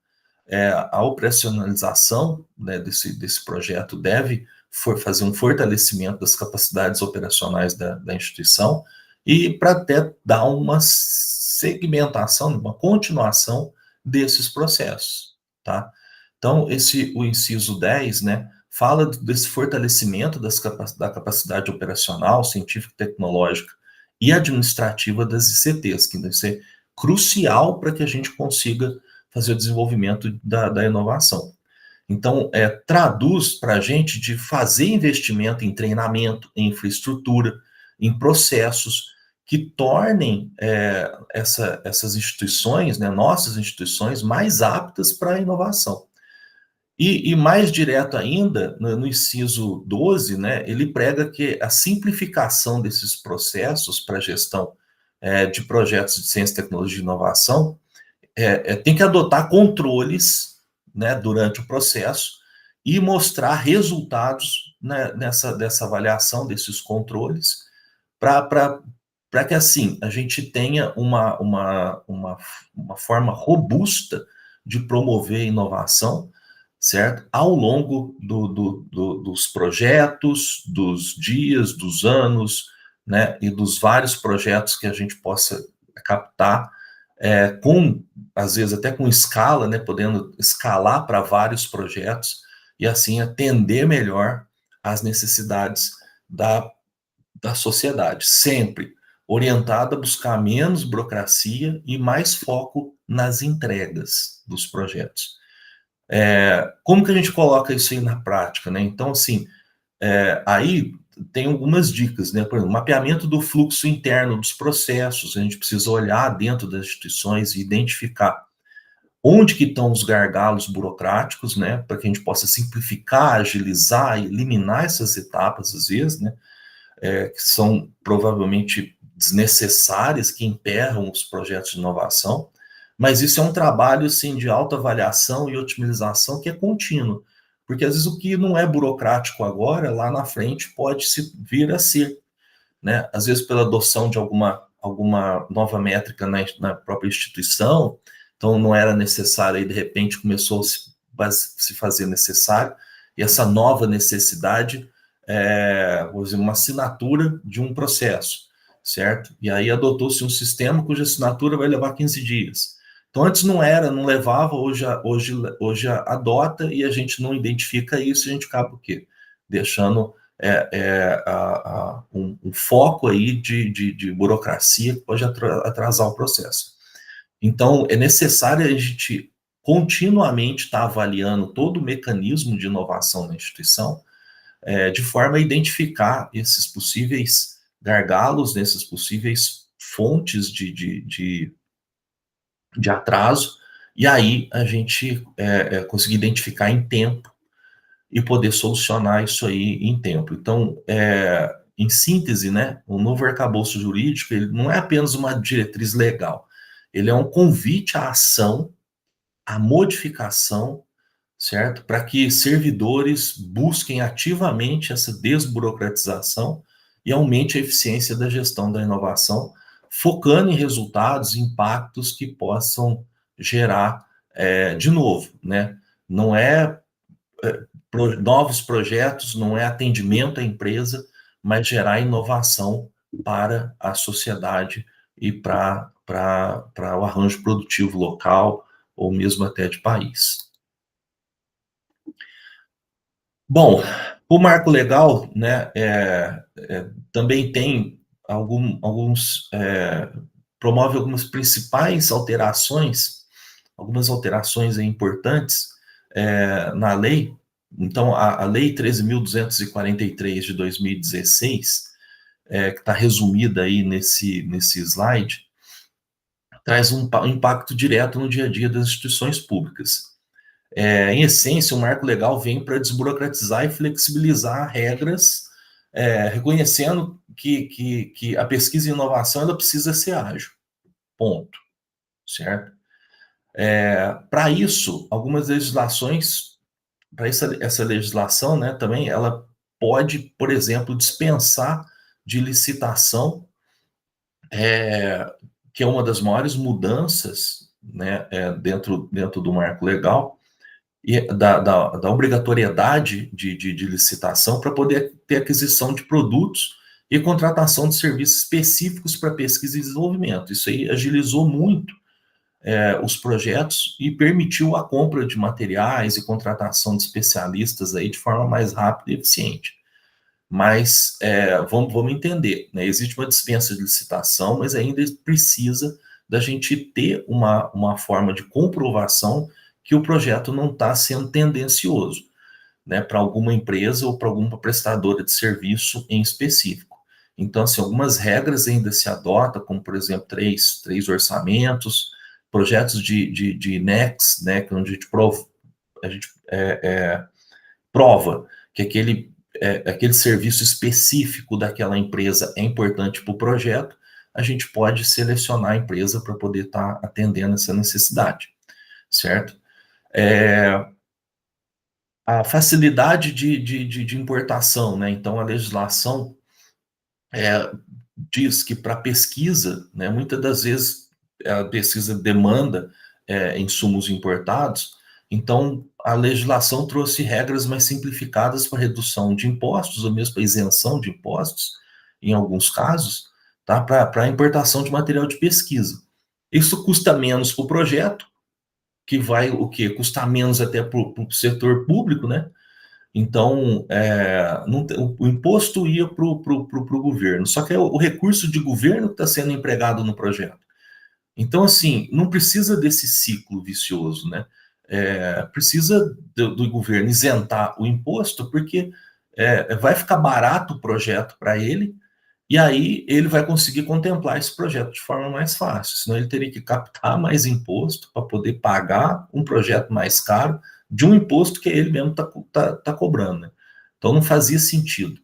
A operacionalização, né, desse projeto deve fazer um fortalecimento das capacidades operacionais da instituição e para até dar uma segmentação, uma continuação desses processos, tá? Então, o inciso 10, né, fala desse fortalecimento da capacidade operacional, científica, tecnológica e administrativa das ICTs, que deve ser crucial para que a gente consiga fazer o desenvolvimento da inovação. Então, traduz para a gente de fazer investimento em treinamento, em infraestrutura, em processos que tornem essas instituições, né, nossas instituições, mais aptas para a inovação. E mais direto ainda, no inciso 12, né, ele prega que a simplificação desses processos para a gestão de projetos de ciência, tecnologia e inovação tem que adotar controles, né, durante o processo e mostrar resultados, né, dessa avaliação desses controles para que, assim, a gente tenha uma forma robusta de promover inovação, certo? Ao longo dos projetos, dos dias, dos anos, né, e dos vários projetos que a gente possa captar, às vezes até com escala, né, podendo escalar para vários projetos e assim atender melhor às necessidades da sociedade, sempre orientada a buscar menos burocracia e mais foco nas entregas dos projetos. Como que a gente coloca isso aí na prática, né? Então, assim, aí tem algumas dicas, né? Por exemplo, mapeamento do fluxo interno dos processos, a gente precisa olhar dentro das instituições e identificar onde que estão os gargalos burocráticos, né? Para que a gente possa simplificar, agilizar e eliminar essas etapas, às vezes, né? Que são provavelmente desnecessárias, que emperram os projetos de inovação, mas isso é um trabalho assim, de autoavaliação e otimização que é contínuo, porque às vezes o que não é burocrático agora, lá na frente, pode se vir a ser. né? Às vezes pela adoção de alguma nova métrica na própria instituição, então não era necessário, e de repente começou a se fazer necessário, e essa nova necessidade vou dizer, uma assinatura de um processo, certo? E aí adotou-se um sistema cuja assinatura vai levar 15 dias. Então, antes não era, não levava, hoje adota, e a gente não identifica isso, a gente acaba o quê? Deixando um foco aí de burocracia que pode atrasar o processo. Então, é necessário a gente continuamente estar avaliando todo o mecanismo de inovação na instituição, de forma a identificar esses possíveis gargalos, nesses possíveis fontes de atraso, e aí a gente conseguir identificar em tempo e poder solucionar isso aí em tempo. Então, em síntese, né, o novo arcabouço jurídico, ele não é apenas uma diretriz legal, ele é um convite à ação, à modificação, certo? Para que servidores busquem ativamente essa desburocratização e aumente a eficiência da gestão da inovação, focando em resultados, impactos que possam gerar, de novo, né? Não é novos projetos, não é atendimento à empresa, mas gerar inovação para a sociedade e para o arranjo produtivo local ou mesmo até de país. Bom, o marco legal, né, também tem alguns, promove algumas principais alterações, algumas alterações importantes na lei. Então, a Lei 13.243 de 2016, que está resumida aí nesse slide, traz um impacto direto no dia a dia das instituições públicas. Em essência, o marco legal vem para desburocratizar e flexibilizar regras, reconhecendo que a pesquisa e inovação ela precisa ser ágil, ponto, certo? Para isso, algumas legislações, para essa legislação, né, também ela pode, por exemplo, dispensar de licitação, que é uma das maiores mudanças, né, dentro do marco legal, e da obrigatoriedade de licitação para poder ter aquisição de produtos e contratação de serviços específicos para pesquisa e desenvolvimento. Isso aí agilizou muito os projetos e permitiu a compra de materiais e contratação de especialistas aí de forma mais rápida e eficiente. Mas vamos entender, né? Existe uma dispensa de licitação, mas ainda precisa da gente ter uma forma de comprovação que o projeto não está sendo tendencioso, né, para alguma empresa ou para alguma prestadora de serviço em específico. Então, assim, algumas regras ainda se adotam, como, por exemplo, três orçamentos, projetos de NEX, né, onde a gente prova que aquele serviço específico daquela empresa é importante para o projeto, a gente pode selecionar a empresa para poder estar atendendo essa necessidade, certo? A facilidade de importação, né? Então, a legislação diz que para pesquisa, né, muitas das vezes a pesquisa demanda insumos importados, então a legislação trouxe regras mais simplificadas para redução de impostos, ou mesmo para isenção de impostos, em alguns casos, tá? Para a importação de material de pesquisa. Isso custa menos para o projeto, que vai o quê? Custar menos até para o setor público, né? Então, o imposto ia para o governo, só que é o recurso de governo que está sendo empregado no projeto. Então, assim, não precisa desse ciclo vicioso, né? Precisa do governo isentar o imposto, porque vai ficar barato o projeto para ele, e aí ele vai conseguir contemplar esse projeto de forma mais fácil, senão ele teria que captar mais imposto para poder pagar um projeto mais caro de um imposto que ele mesmo tá cobrando, né? Então não fazia sentido.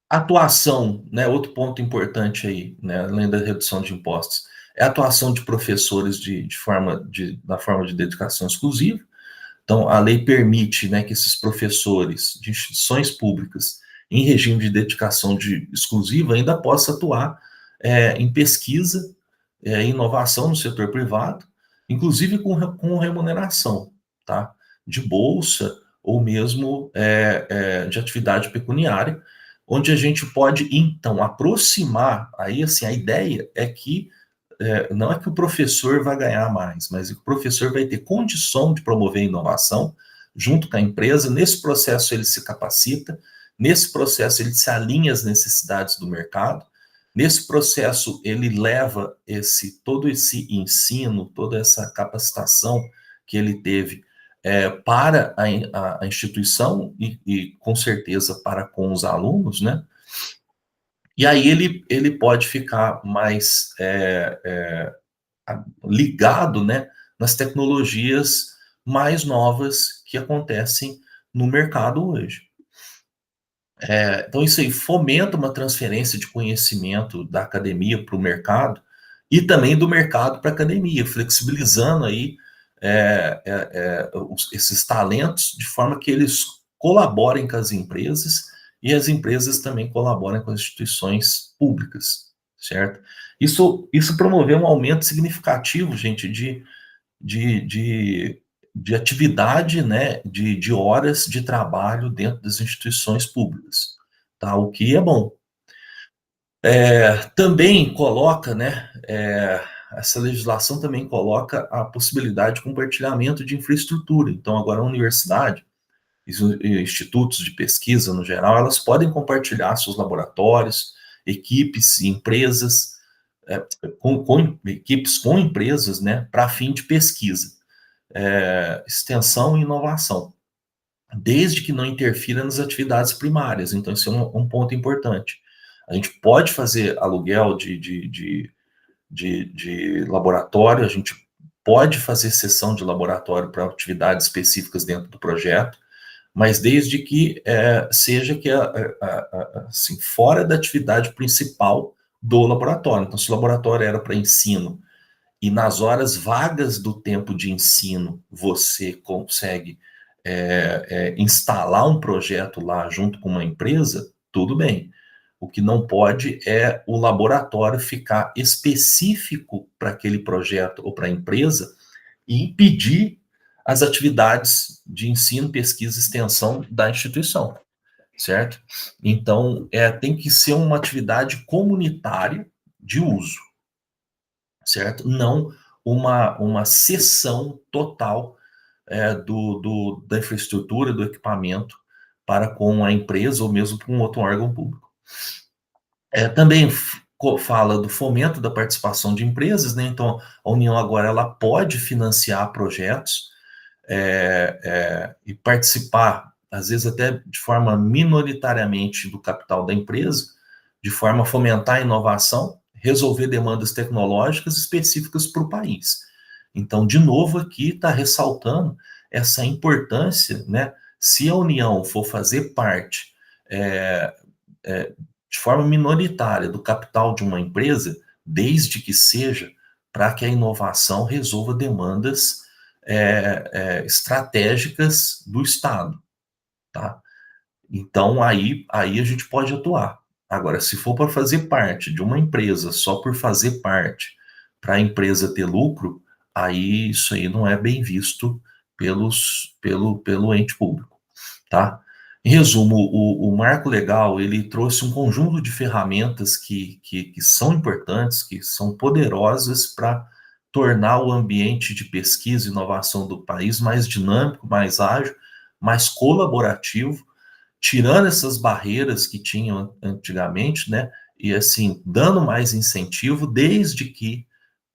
Atuação, né, outro ponto importante aí, né, além da redução de impostos, é a atuação de professores na forma de dedicação exclusiva. Então, a lei permite, né, que esses professores de instituições públicas em regime de dedicação exclusiva, ainda possa atuar em pesquisa, inovação no setor privado, inclusive com remuneração, tá? De bolsa ou mesmo de atividade pecuniária, onde a gente pode, então, aproximar, aí, assim, a ideia é que não é que o professor vai ganhar mais, mas o professor vai ter condição de promover a inovação junto com a empresa. Nesse processo ele se capacita, nesse processo ele se alinha às necessidades do mercado, nesse processo ele leva todo esse ensino, toda essa capacitação que ele teve para a instituição e com certeza para com os alunos, né? E aí ele pode ficar mais ligado, né, nas tecnologias mais novas que acontecem no mercado hoje. Então isso aí fomenta uma transferência de conhecimento da academia para o mercado e também do mercado para a academia, flexibilizando aí esses talentos de forma que eles colaborem com as empresas e as empresas também colaborem com as instituições públicas, certo? Isso promoveu um aumento significativo, gente, de, de, de atividade, né, de horas de trabalho dentro das instituições públicas, tá? O que é bom. Também coloca, né, essa legislação também coloca a possibilidade de compartilhamento de infraestrutura. Então, agora a universidade, institutos de pesquisa no geral, elas podem compartilhar seus laboratórios, equipes, empresas, com equipes com empresas, né, para fim de pesquisa, extensão e inovação, desde que não interfira nas atividades primárias. Então, isso é um ponto importante. A gente pode fazer aluguel de laboratório, a gente pode fazer sessão de laboratório para atividades específicas dentro do projeto, mas desde que seja assim, fora da atividade principal do laboratório. Então, se o laboratório era para ensino e nas horas vagas do tempo de ensino você consegue instalar um projeto lá junto com uma empresa, tudo bem. O que não pode é o laboratório ficar específico para aquele projeto ou para a empresa e impedir as atividades de ensino, pesquisa e extensão da instituição, certo? Então, tem que ser uma atividade comunitária de uso, certo? Não uma cessão total da infraestrutura, do equipamento para com a empresa ou mesmo com outro órgão público. Também fala do fomento da participação de empresas, né? Então, a União agora ela pode financiar projetos e participar, às vezes até de forma minoritariamente do capital da empresa, de forma a fomentar a inovação, resolver demandas tecnológicas específicas para o país. Então, de novo, aqui está ressaltando essa importância, né? Se a União for fazer parte de forma minoritária do capital de uma empresa, desde que seja para que a inovação resolva demandas estratégicas do Estado, tá? Então, aí a gente pode atuar. Agora, se for para fazer parte de uma empresa só por fazer parte, para a empresa ter lucro, aí isso aí não é bem visto pelo ente público, tá? Em resumo, o marco legal, ele trouxe um conjunto de ferramentas que são importantes, que são poderosas para tornar o ambiente de pesquisa e inovação do país mais dinâmico, mais ágil, mais colaborativo, tirando essas barreiras que tinham antigamente, né? E assim, dando mais incentivo, desde que,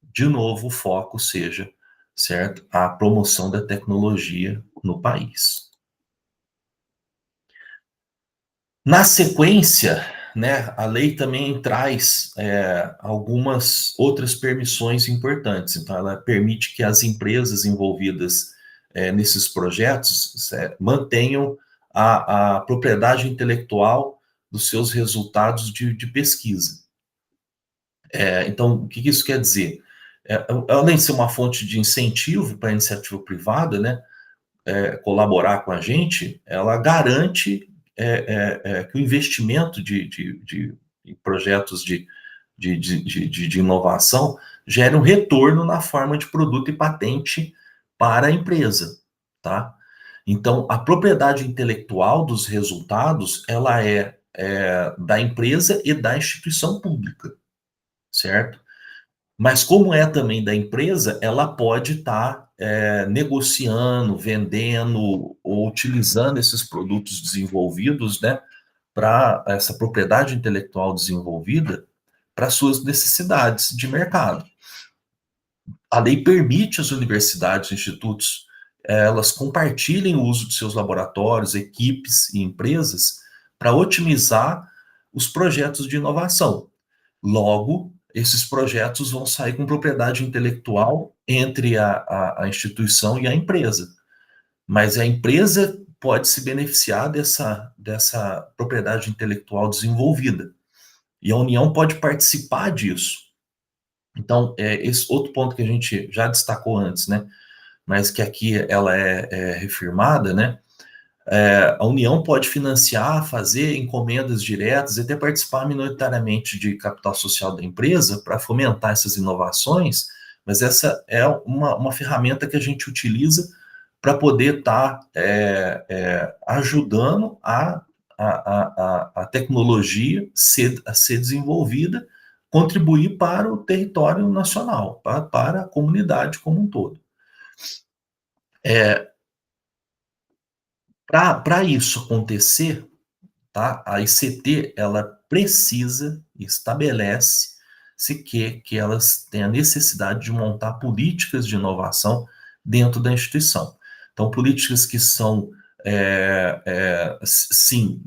de novo, o foco seja, certo, a promoção da tecnologia no país. Na sequência, né, a lei também traz algumas outras permissões importantes. Então, ela permite que as empresas envolvidas nesses projetos mantenham a propriedade intelectual dos seus resultados de pesquisa. Então, o que isso quer dizer? Além de ser uma fonte de incentivo para a iniciativa privada, né, colaborar com a gente, ela garante que o investimento em projetos de inovação gere um retorno na forma de produto e patente para a empresa, tá? Então, a propriedade intelectual dos resultados, ela é da empresa e da instituição pública, certo? Mas como é também da empresa, ela pode estar negociando, vendendo ou utilizando esses produtos desenvolvidos, né, para essa propriedade intelectual desenvolvida para suas necessidades de mercado. A lei permite às universidades e institutos elas compartilhem o uso de seus laboratórios, equipes e empresas para otimizar os projetos de inovação. Logo, esses projetos vão sair com propriedade intelectual entre a instituição e a empresa. Mas a empresa pode se beneficiar dessa propriedade intelectual desenvolvida. E a União pode participar disso. Então, esse outro ponto que a gente já destacou antes, né? Mas que aqui ela é refirmada, né? A União pode financiar, fazer encomendas diretas e até participar minoritariamente de capital social da empresa para fomentar essas inovações, mas essa é uma ferramenta que a gente utiliza para poder estar ajudando a tecnologia a ser desenvolvida, contribuir para o território nacional, para a comunidade como um todo. Para isso acontecer, tá? A ICT ela precisa e estabelece se que elas têm a necessidade de montar políticas de inovação dentro da instituição. Então, políticas que são, sim,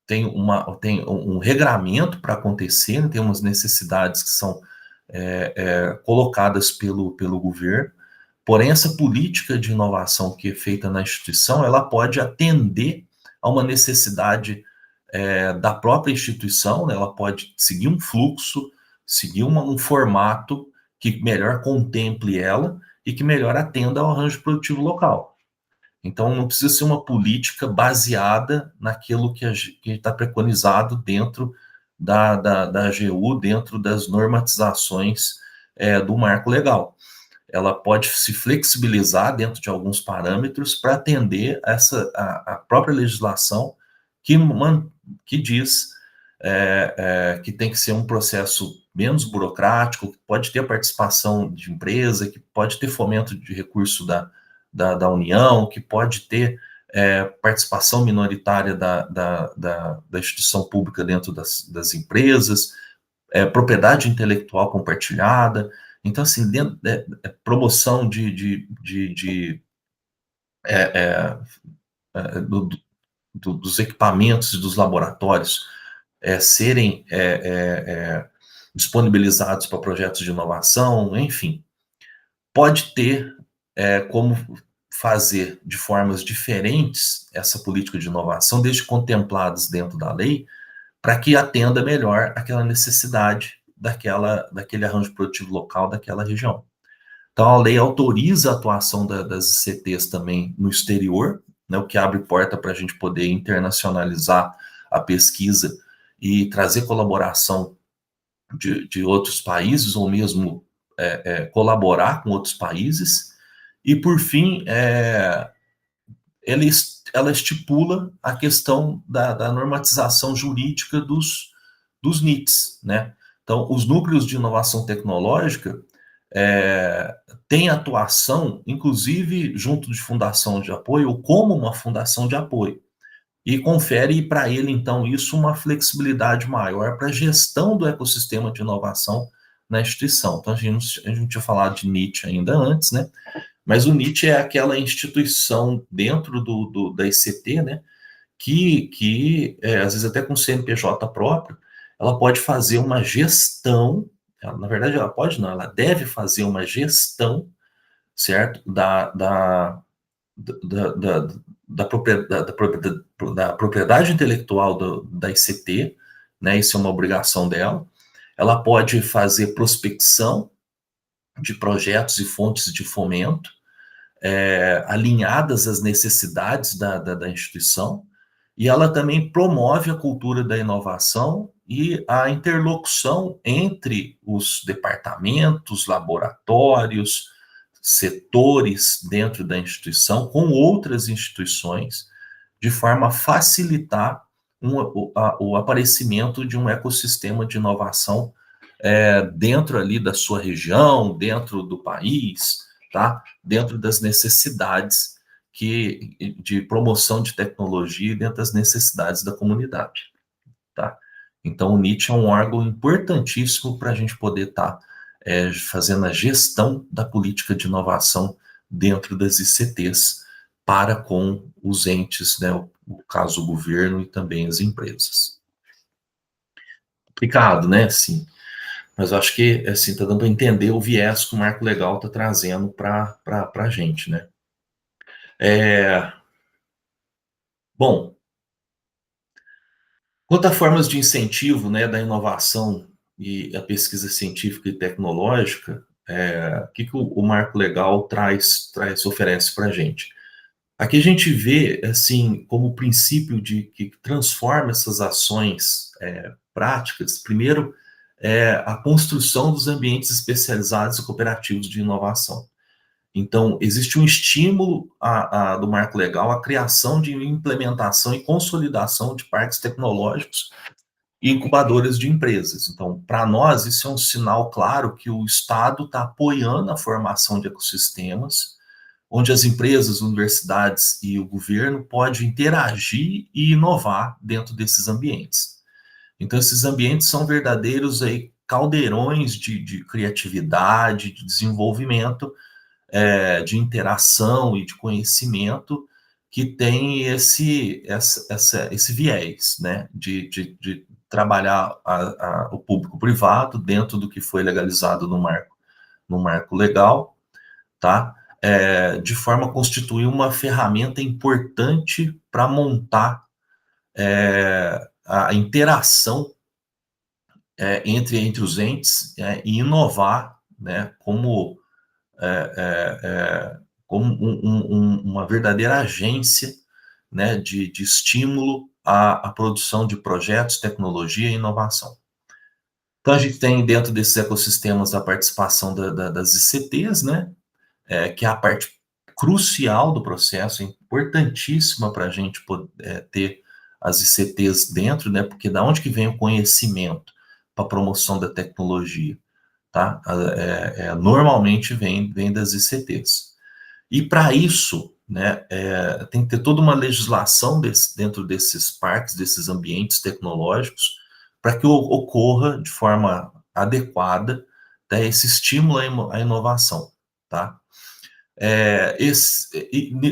tem um regramento para acontecer, né? Tem umas necessidades que são colocadas pelo governo, porém, essa política de inovação que é feita na instituição, ela pode atender a uma necessidade da própria instituição, né? Ela pode seguir um fluxo, seguir um formato que melhor contemple ela e que melhor atenda ao arranjo produtivo local. Então, não precisa ser uma política baseada naquilo que está preconizado dentro da AGU, dentro das normatizações do marco legal. Ela pode se flexibilizar dentro de alguns parâmetros para atender a própria legislação que diz que tem que ser um processo menos burocrático, que pode ter participação de empresa, que pode ter fomento de recurso da União, que pode ter participação minoritária da instituição pública dentro das empresas, propriedade intelectual compartilhada. Então, assim, promoção dos equipamentos e dos laboratórios serem disponibilizados para projetos de inovação, enfim, pode ter como fazer de formas diferentes essa política de inovação, desde contempladas dentro da lei, para que atenda melhor aquela necessidade daquele arranjo produtivo local daquela região. Então, a lei autoriza a atuação das ICTs também no exterior, né, o que abre porta para a gente poder internacionalizar a pesquisa e trazer colaboração de outros países, ou mesmo colaborar com outros países. E, por fim, ela estipula a questão da normatização jurídica dos NITs, né? Então, os núcleos de inovação tecnológica têm atuação, inclusive, junto de fundação de apoio, ou como uma fundação de apoio, e confere para ele, então, isso uma flexibilidade maior para a gestão do ecossistema de inovação na instituição. Então, a gente tinha falado de NIT ainda antes, né? Mas o NIT é aquela instituição dentro da ICT, né, que às vezes até com CNPJ próprio, ela pode fazer uma gestão, na verdade ela pode não, ela deve fazer uma gestão, certo, da propriedade intelectual da ICT, né, isso é uma obrigação dela. Ela pode fazer prospecção de projetos e fontes de fomento, alinhadas às necessidades da instituição, e ela também promove a cultura da inovação e a interlocução entre os departamentos, laboratórios, setores dentro da instituição com outras instituições, de forma a facilitar o aparecimento de um ecossistema de inovação dentro ali da sua região, dentro do país, tá? Dentro das necessidades de promoção de tecnologia e dentro das necessidades da comunidade, tá? Então, o NIT é um órgão importantíssimo para a gente poder estar fazendo a gestão da política de inovação dentro das ICTs para com os entes, né, o caso o governo e também as empresas. Complicado, né? Sim. Mas eu acho que, assim, está dando para entender o viés que o marco legal está trazendo para a gente, né? Bom, quanto a formas de incentivo, né, da inovação e a pesquisa científica e tecnológica, o que o marco legal oferece para a gente? Aqui a gente vê, assim, como princípio que transforma essas ações práticas, primeiro, a construção dos ambientes especializados e cooperativos de inovação. Então, existe um estímulo do marco legal à criação de implementação e consolidação de parques tecnológicos e incubadoras de empresas. Então, para nós, isso é um sinal claro que o Estado está apoiando a formação de ecossistemas, onde as empresas, universidades e o governo podem interagir e inovar dentro desses ambientes. Então, esses ambientes são verdadeiros aí, caldeirões de criatividade, de desenvolvimento, de interação e de conhecimento que tem esse viés, né, de trabalhar o público-privado dentro do que foi legalizado no marco legal, tá? De forma a constituir uma ferramenta importante para montar a interação entre os entes e inovar, né, como uma verdadeira agência, né, de estímulo à produção de projetos, tecnologia e inovação. Então, a gente tem dentro desses ecossistemas a participação das ICTs, né, que é a parte crucial do processo, é importantíssima para a gente poder ter as ICTs dentro, né, porque da onde que vem o conhecimento para a promoção da tecnologia, tá? Normalmente vem das ICTs. E para isso, né, tem que ter toda uma legislação dentro desses parques, desses ambientes tecnológicos, para que ocorra de forma adequada, tá, esse estímulo à inovação, tá?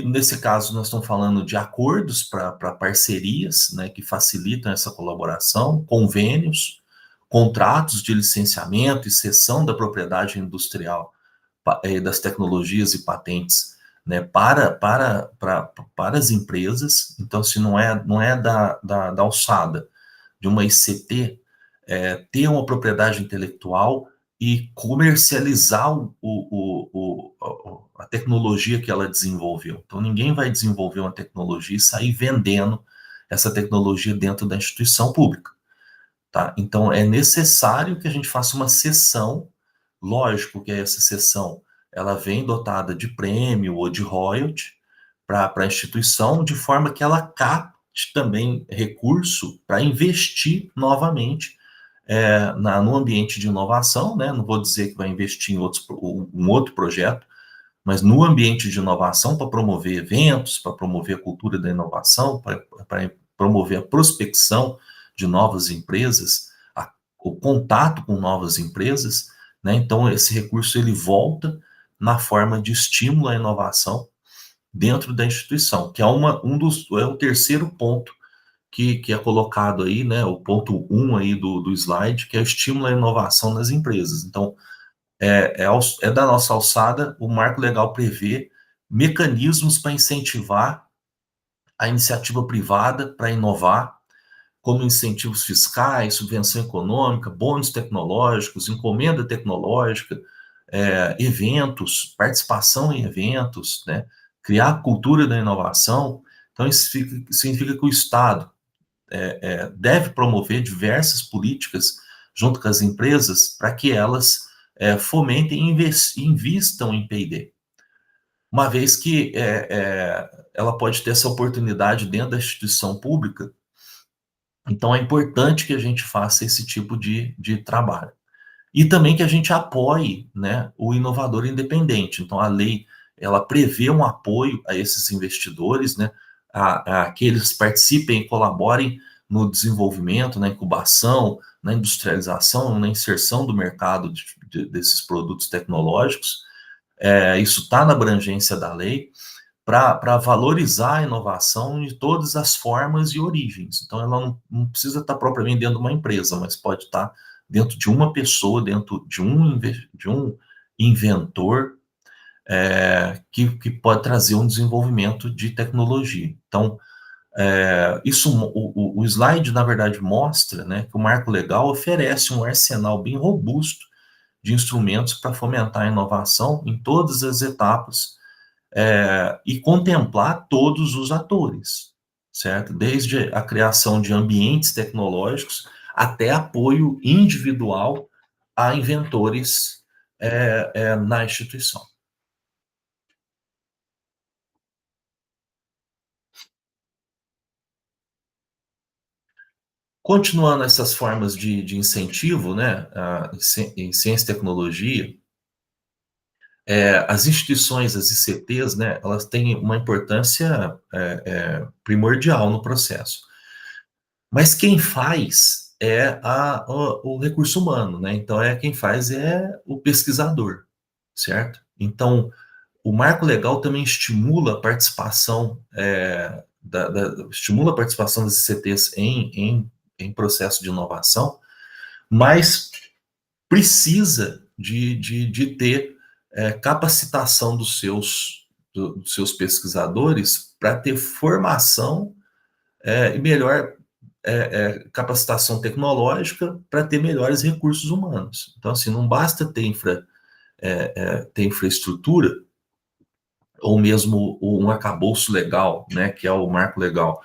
Nesse caso, nós estamos falando de acordos para parcerias, né, que facilitam essa colaboração, convênios, contratos de licenciamento e cessão da propriedade industrial das tecnologias e patentes, né, para as empresas. Então, se não é da alçada de uma ICT ter uma propriedade intelectual e comercializar a tecnologia que ela desenvolveu. Então, ninguém vai desenvolver uma tecnologia e sair vendendo essa tecnologia dentro da instituição pública, tá? Então, é necessário que a gente faça uma cessão. Lógico que essa cessão ela vem dotada de prêmio ou de royalty para a instituição, de forma que ela capte também recurso para investir novamente no ambiente de inovação, né? Não vou dizer que vai investir em um outro projeto, mas no ambiente de inovação para promover eventos, para promover a cultura da inovação, para promover a prospecção de novas empresas, o contato com novas empresas, né? Então esse recurso ele volta na forma de estímulo à inovação dentro da instituição, que é o terceiro ponto que é colocado aí, né, o ponto 1 aí do slide, que é o estímulo à inovação nas empresas. Então, da nossa alçada, o marco legal prevê mecanismos para incentivar a iniciativa privada para inovar, como incentivos fiscais, subvenção econômica, bônus tecnológicos, encomenda tecnológica, eventos, participação em eventos, né, criar a cultura da inovação, Então, isso significa que o Estado deve promover diversas políticas junto com as empresas para que elas fomentem e invistam em P&D, uma vez que ela pode ter essa oportunidade dentro da instituição pública. Então, é importante que a gente faça esse tipo de trabalho. E também que a gente apoie, né, o inovador independente. Então, a lei, ela prevê um apoio a esses investidores, né, a que eles participem e colaborem no desenvolvimento, na incubação, na industrialização, na inserção do mercado desses produtos tecnológicos. Isso está na abrangência da lei, para valorizar a inovação de todas as formas e origens. Então, ela não precisa estar propriamente dentro de uma empresa, mas pode estar dentro de uma pessoa, dentro de um inventor, que pode trazer um desenvolvimento de tecnologia. Então, o slide, na verdade, mostra, né, que o marco legal oferece um arsenal bem robusto de instrumentos para fomentar a inovação em todas as etapas, e contemplar todos os atores, certo? Desde a criação de ambientes tecnológicos até apoio individual a inventores na instituição. Continuando essas formas de incentivo, né, em ciência e tecnologia, as instituições, as ICTs, né, elas têm uma importância primordial no processo. Mas quem faz o recurso humano, né? Então, quem faz o pesquisador, certo? Então, o marco legal também estimula a participação, estimula a participação das ICTs em processo de inovação, mas precisa de ter capacitação dos seus pesquisadores para ter formação e melhor capacitação tecnológica para ter melhores recursos humanos. Então, assim, não basta ter infraestrutura ou mesmo um arcabouço legal, né, que é o marco legal,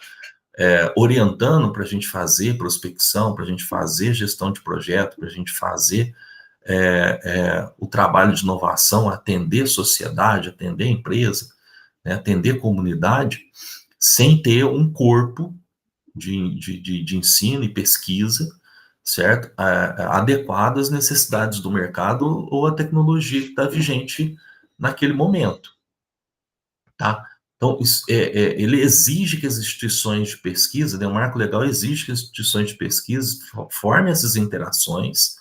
orientando para a gente fazer prospecção, para a gente fazer gestão de projeto, para a gente fazer o trabalho de inovação, atender sociedade, atender empresa, né, atender comunidade, sem ter um corpo de ensino e pesquisa, certo? Adequado às necessidades do mercado ou à tecnologia que está vigente naquele momento, tá? Então, ele exige que as instituições de pesquisa, né, o marco legal exige que as instituições de pesquisa formem essas interações,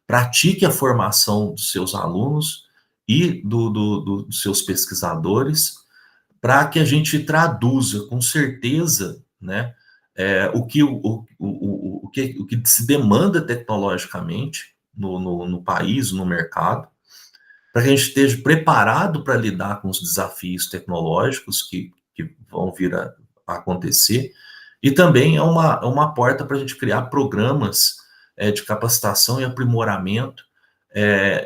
pratique a formação dos seus alunos e dos seus pesquisadores, para que a gente traduza com certeza, né, o que se demanda tecnologicamente no país, no mercado, para que a gente esteja preparado para lidar com os desafios tecnológicos que vão vir a acontecer, e também uma porta para a gente criar programas de capacitação e aprimoramento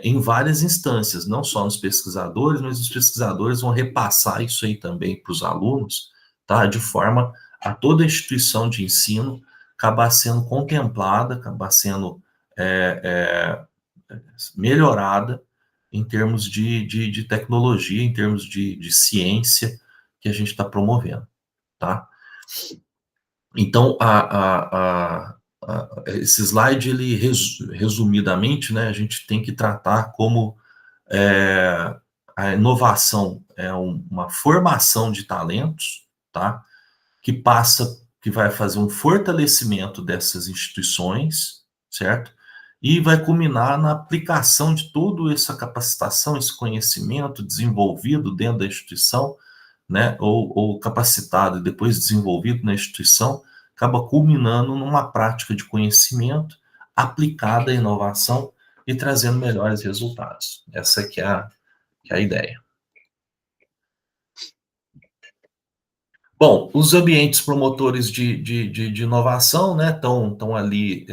em várias instâncias, não só nos pesquisadores, mas os pesquisadores vão repassar isso aí também para os alunos, tá? De forma a toda a instituição de ensino acabar sendo contemplada, acabar sendo melhorada em termos de tecnologia, em termos de ciência que a gente está promovendo, tá? Então, esse slide, ele resumidamente, né, a gente tem que tratar como a inovação é uma formação de talentos, tá? Que vai fazer um fortalecimento dessas instituições, certo? E vai culminar na aplicação de toda essa capacitação, esse conhecimento desenvolvido dentro da instituição, né? Ou capacitado e depois desenvolvido na instituição, acaba culminando numa prática de conhecimento aplicada à inovação e trazendo melhores resultados. Essa que é a ideia. Bom, os ambientes promotores de inovação, né, estão ali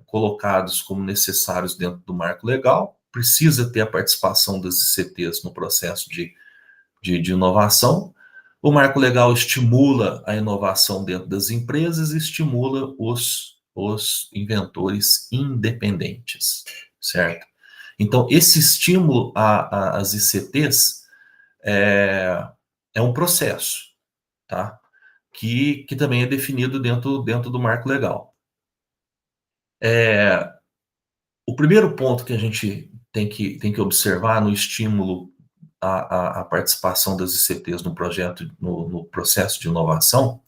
colocados como necessários dentro do marco legal, precisa ter a participação das ICTs no processo de inovação, O marco legal estimula a inovação dentro das empresas e estimula os inventores independentes, certo? Então, esse estímulo às ICTs é, é um processo, tá? Que também é definido dentro do marco legal. O primeiro ponto que a gente tem que observar no estímulo à participação das ICTs no projeto, no processo de inovação,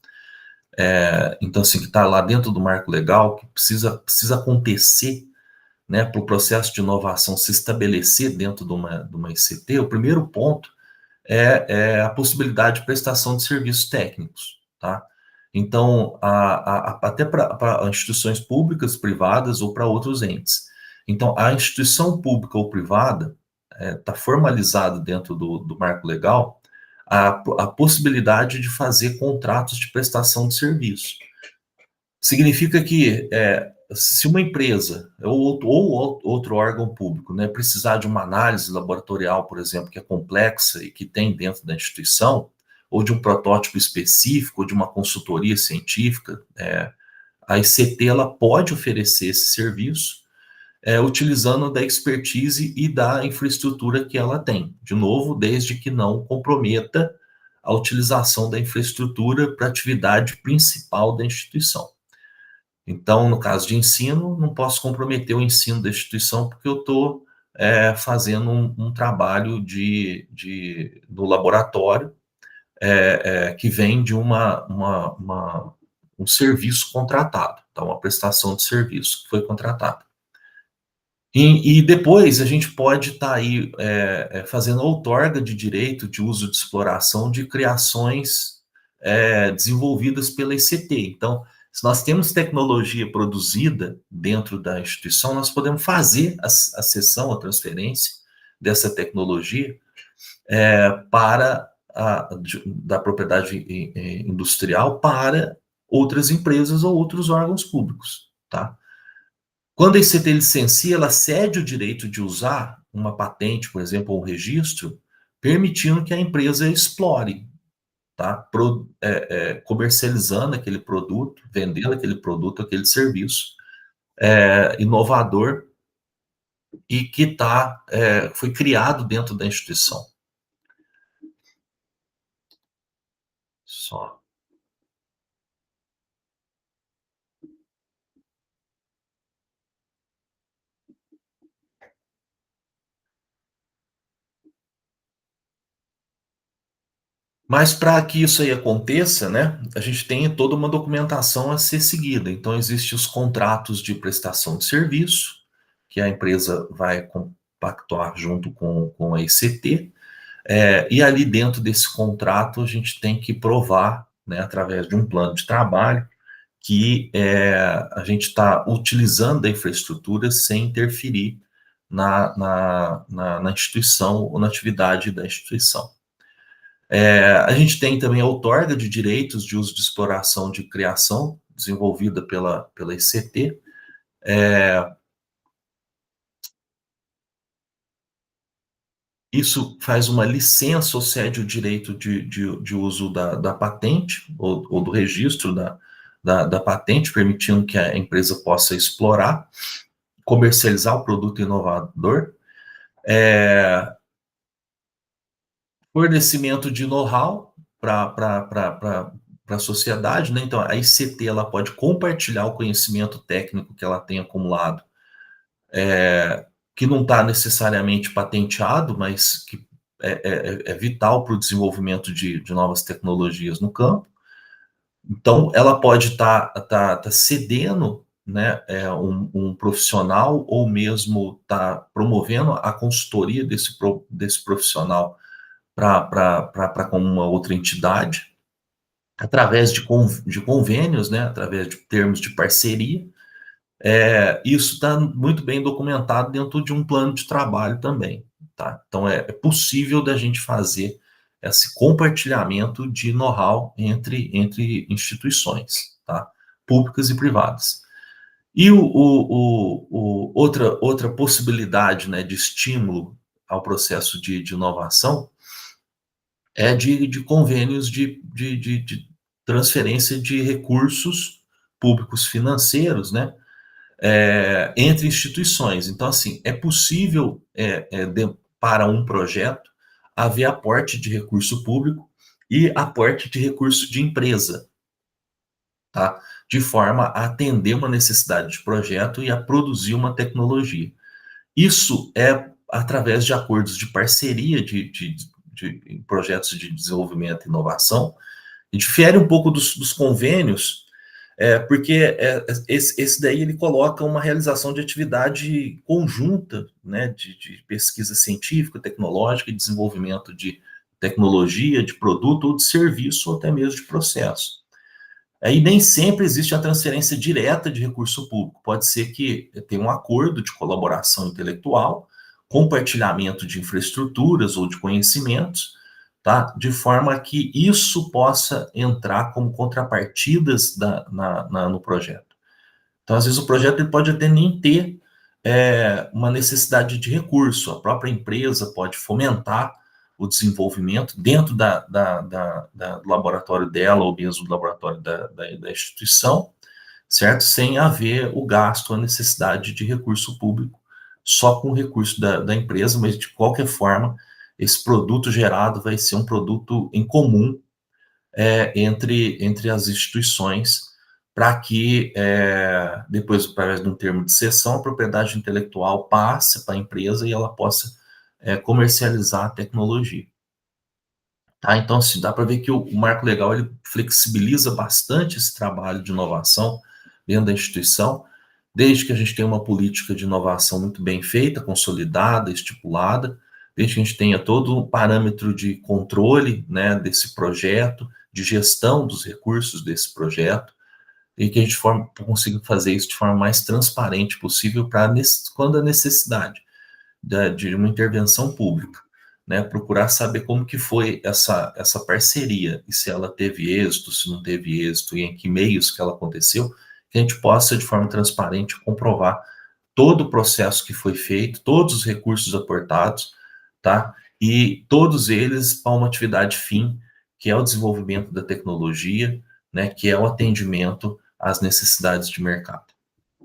então, assim, que está lá dentro do marco legal, que precisa acontecer, né, para o processo de inovação se estabelecer dentro de uma ICT, o primeiro ponto é a possibilidade de prestação de serviços técnicos, tá? Então, até para instituições públicas, privadas ou para outros entes. Então, a instituição pública ou privada está formalizado dentro do marco legal a possibilidade de fazer contratos de prestação de serviço. Significa que se uma empresa ou outro órgão público, né, precisar de uma análise laboratorial, por exemplo, que é complexa e que tem dentro da instituição, ou de um protótipo específico, ou de uma consultoria científica, a ICT ela pode oferecer esse serviço utilizando da expertise e da infraestrutura que ela tem. De novo, desde que não comprometa a utilização da infraestrutura para a atividade principal da instituição. Então, no caso de ensino, não posso comprometer o ensino da instituição porque eu estou fazendo um trabalho do laboratório que vem de um serviço contratado, tá? Uma prestação de serviço que foi contratada. E depois a gente pode estar aí fazendo outorga de direito de uso de exploração de criações desenvolvidas pela ICT. Então, se nós temos tecnologia produzida dentro da instituição, nós podemos fazer a cessão, a transferência dessa tecnologia da propriedade industrial para outras empresas ou outros órgãos públicos, tá? Quando a ICT licencia, ela cede o direito de usar uma patente, por exemplo, ou um registro, permitindo que a empresa explore, tá? Comercializando aquele produto, vendendo aquele produto, aquele serviço inovador e que foi criado dentro da instituição. Só. Mas para que isso aí aconteça, né, a gente tem toda uma documentação a ser seguida. Então, existem os contratos de prestação de serviço, que a empresa vai compactuar junto com a ICT, e ali dentro desse contrato a gente tem que provar, né, através de um plano de trabalho, que a gente está utilizando a infraestrutura sem interferir na instituição ou na atividade da instituição. A gente tem também a outorga de direitos de uso de exploração de criação, desenvolvida pela ICT. Isso faz uma licença ou cede o direito de uso da patente ou do registro da patente, permitindo que a empresa possa explorar, comercializar o produto inovador. Fornecimento de know-how para a sociedade, né? Então, a ICT ela pode compartilhar o conhecimento técnico que ela tem acumulado, que não está necessariamente patenteado, mas que é vital para o desenvolvimento de novas tecnologias no campo. Então, ela pode estar cedendo, né, um profissional ou mesmo promovendo a consultoria desse profissional com uma outra entidade, através de convênios, né, através de termos de parceria. Isso está muito bem documentado dentro de um plano de trabalho também. Tá? Então, é possível da gente fazer esse compartilhamento de know-how entre instituições, tá? Públicas e privadas. E outra possibilidade, né, de estímulo ao processo de inovação é de convênios de transferência de recursos públicos financeiros, né, entre instituições. Então, assim, é possível, para um projeto, haver aporte de recurso público e aporte de recurso de empresa, tá? De forma a atender uma necessidade de projeto e a produzir uma tecnologia. Isso é através de acordos de parceria de projetos de desenvolvimento e inovação, e difere um pouco dos convênios, porque esse daí ele coloca uma realização de atividade conjunta, né, de pesquisa científica, tecnológica e desenvolvimento de tecnologia, de produto ou de serviço, ou até mesmo de processo. Aí nem sempre existe a transferência direta de recurso público. Pode ser que tenha um acordo de colaboração intelectual, compartilhamento de infraestruturas ou de conhecimentos, tá? De forma que isso possa entrar como contrapartidas no projeto. Então, às vezes, o projeto ele pode até nem ter uma necessidade de recurso. A própria empresa pode fomentar o desenvolvimento dentro do laboratório dela ou mesmo do laboratório da instituição, certo? Sem haver o gasto, a necessidade de recurso público, só com o recurso da empresa, mas de qualquer forma, esse produto gerado vai ser um produto em comum entre as instituições, para que, depois, através de um termo de cessão, a propriedade intelectual passe para a empresa e ela possa comercializar a tecnologia. Tá? Então, assim, dá para ver que o marco legal ele flexibiliza bastante esse trabalho de inovação dentro da instituição, desde que a gente tenha uma política de inovação muito bem feita, consolidada, estipulada, desde que a gente tenha todo um parâmetro de controle, né, desse projeto, de gestão dos recursos desse projeto, e que a gente consiga fazer isso de forma mais transparente possível para quando a necessidade de uma intervenção pública, né, procurar saber como que foi essa parceria, e se ela teve êxito, se não teve êxito, e em que meios que ela aconteceu, que a gente possa, de forma transparente, comprovar todo o processo que foi feito, todos os recursos aportados, tá? E todos eles para uma atividade fim, que é o desenvolvimento da tecnologia, né, que é o atendimento às necessidades de mercado.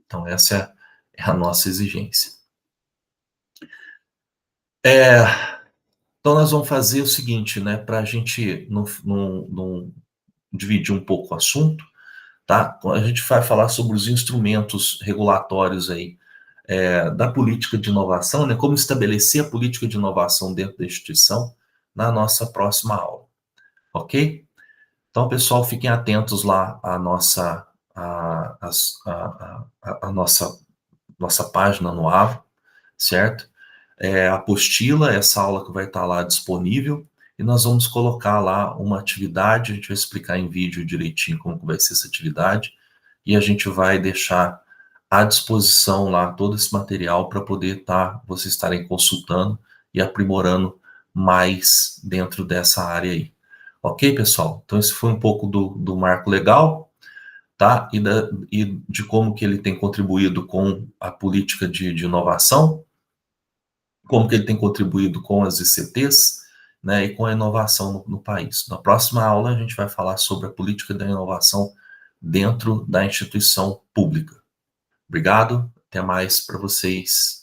Então, essa é a nossa exigência. Então, nós vamos fazer o seguinte, né, para a gente não dividir um pouco o assunto, tá? A gente vai falar sobre os instrumentos regulatórios aí, da política de inovação, né, como estabelecer a política de inovação dentro da instituição na nossa próxima aula, ok? Então, pessoal, fiquem atentos lá à nossa, a nossa página no AVO, certo? A apostila, essa aula que vai estar lá disponível, e nós vamos colocar lá uma atividade, a gente vai explicar em vídeo direitinho como vai ser essa atividade, e a gente vai deixar à disposição lá todo esse material para poder vocês estarem consultando e aprimorando mais dentro dessa área aí. Ok, pessoal? Então esse foi um pouco do marco legal, tá? E de como que ele tem contribuído com a política de inovação, como que ele tem contribuído com as ICTs, né, e com a inovação no país. Na próxima aula, a gente vai falar sobre a política da inovação dentro da instituição pública. Obrigado, até mais para vocês.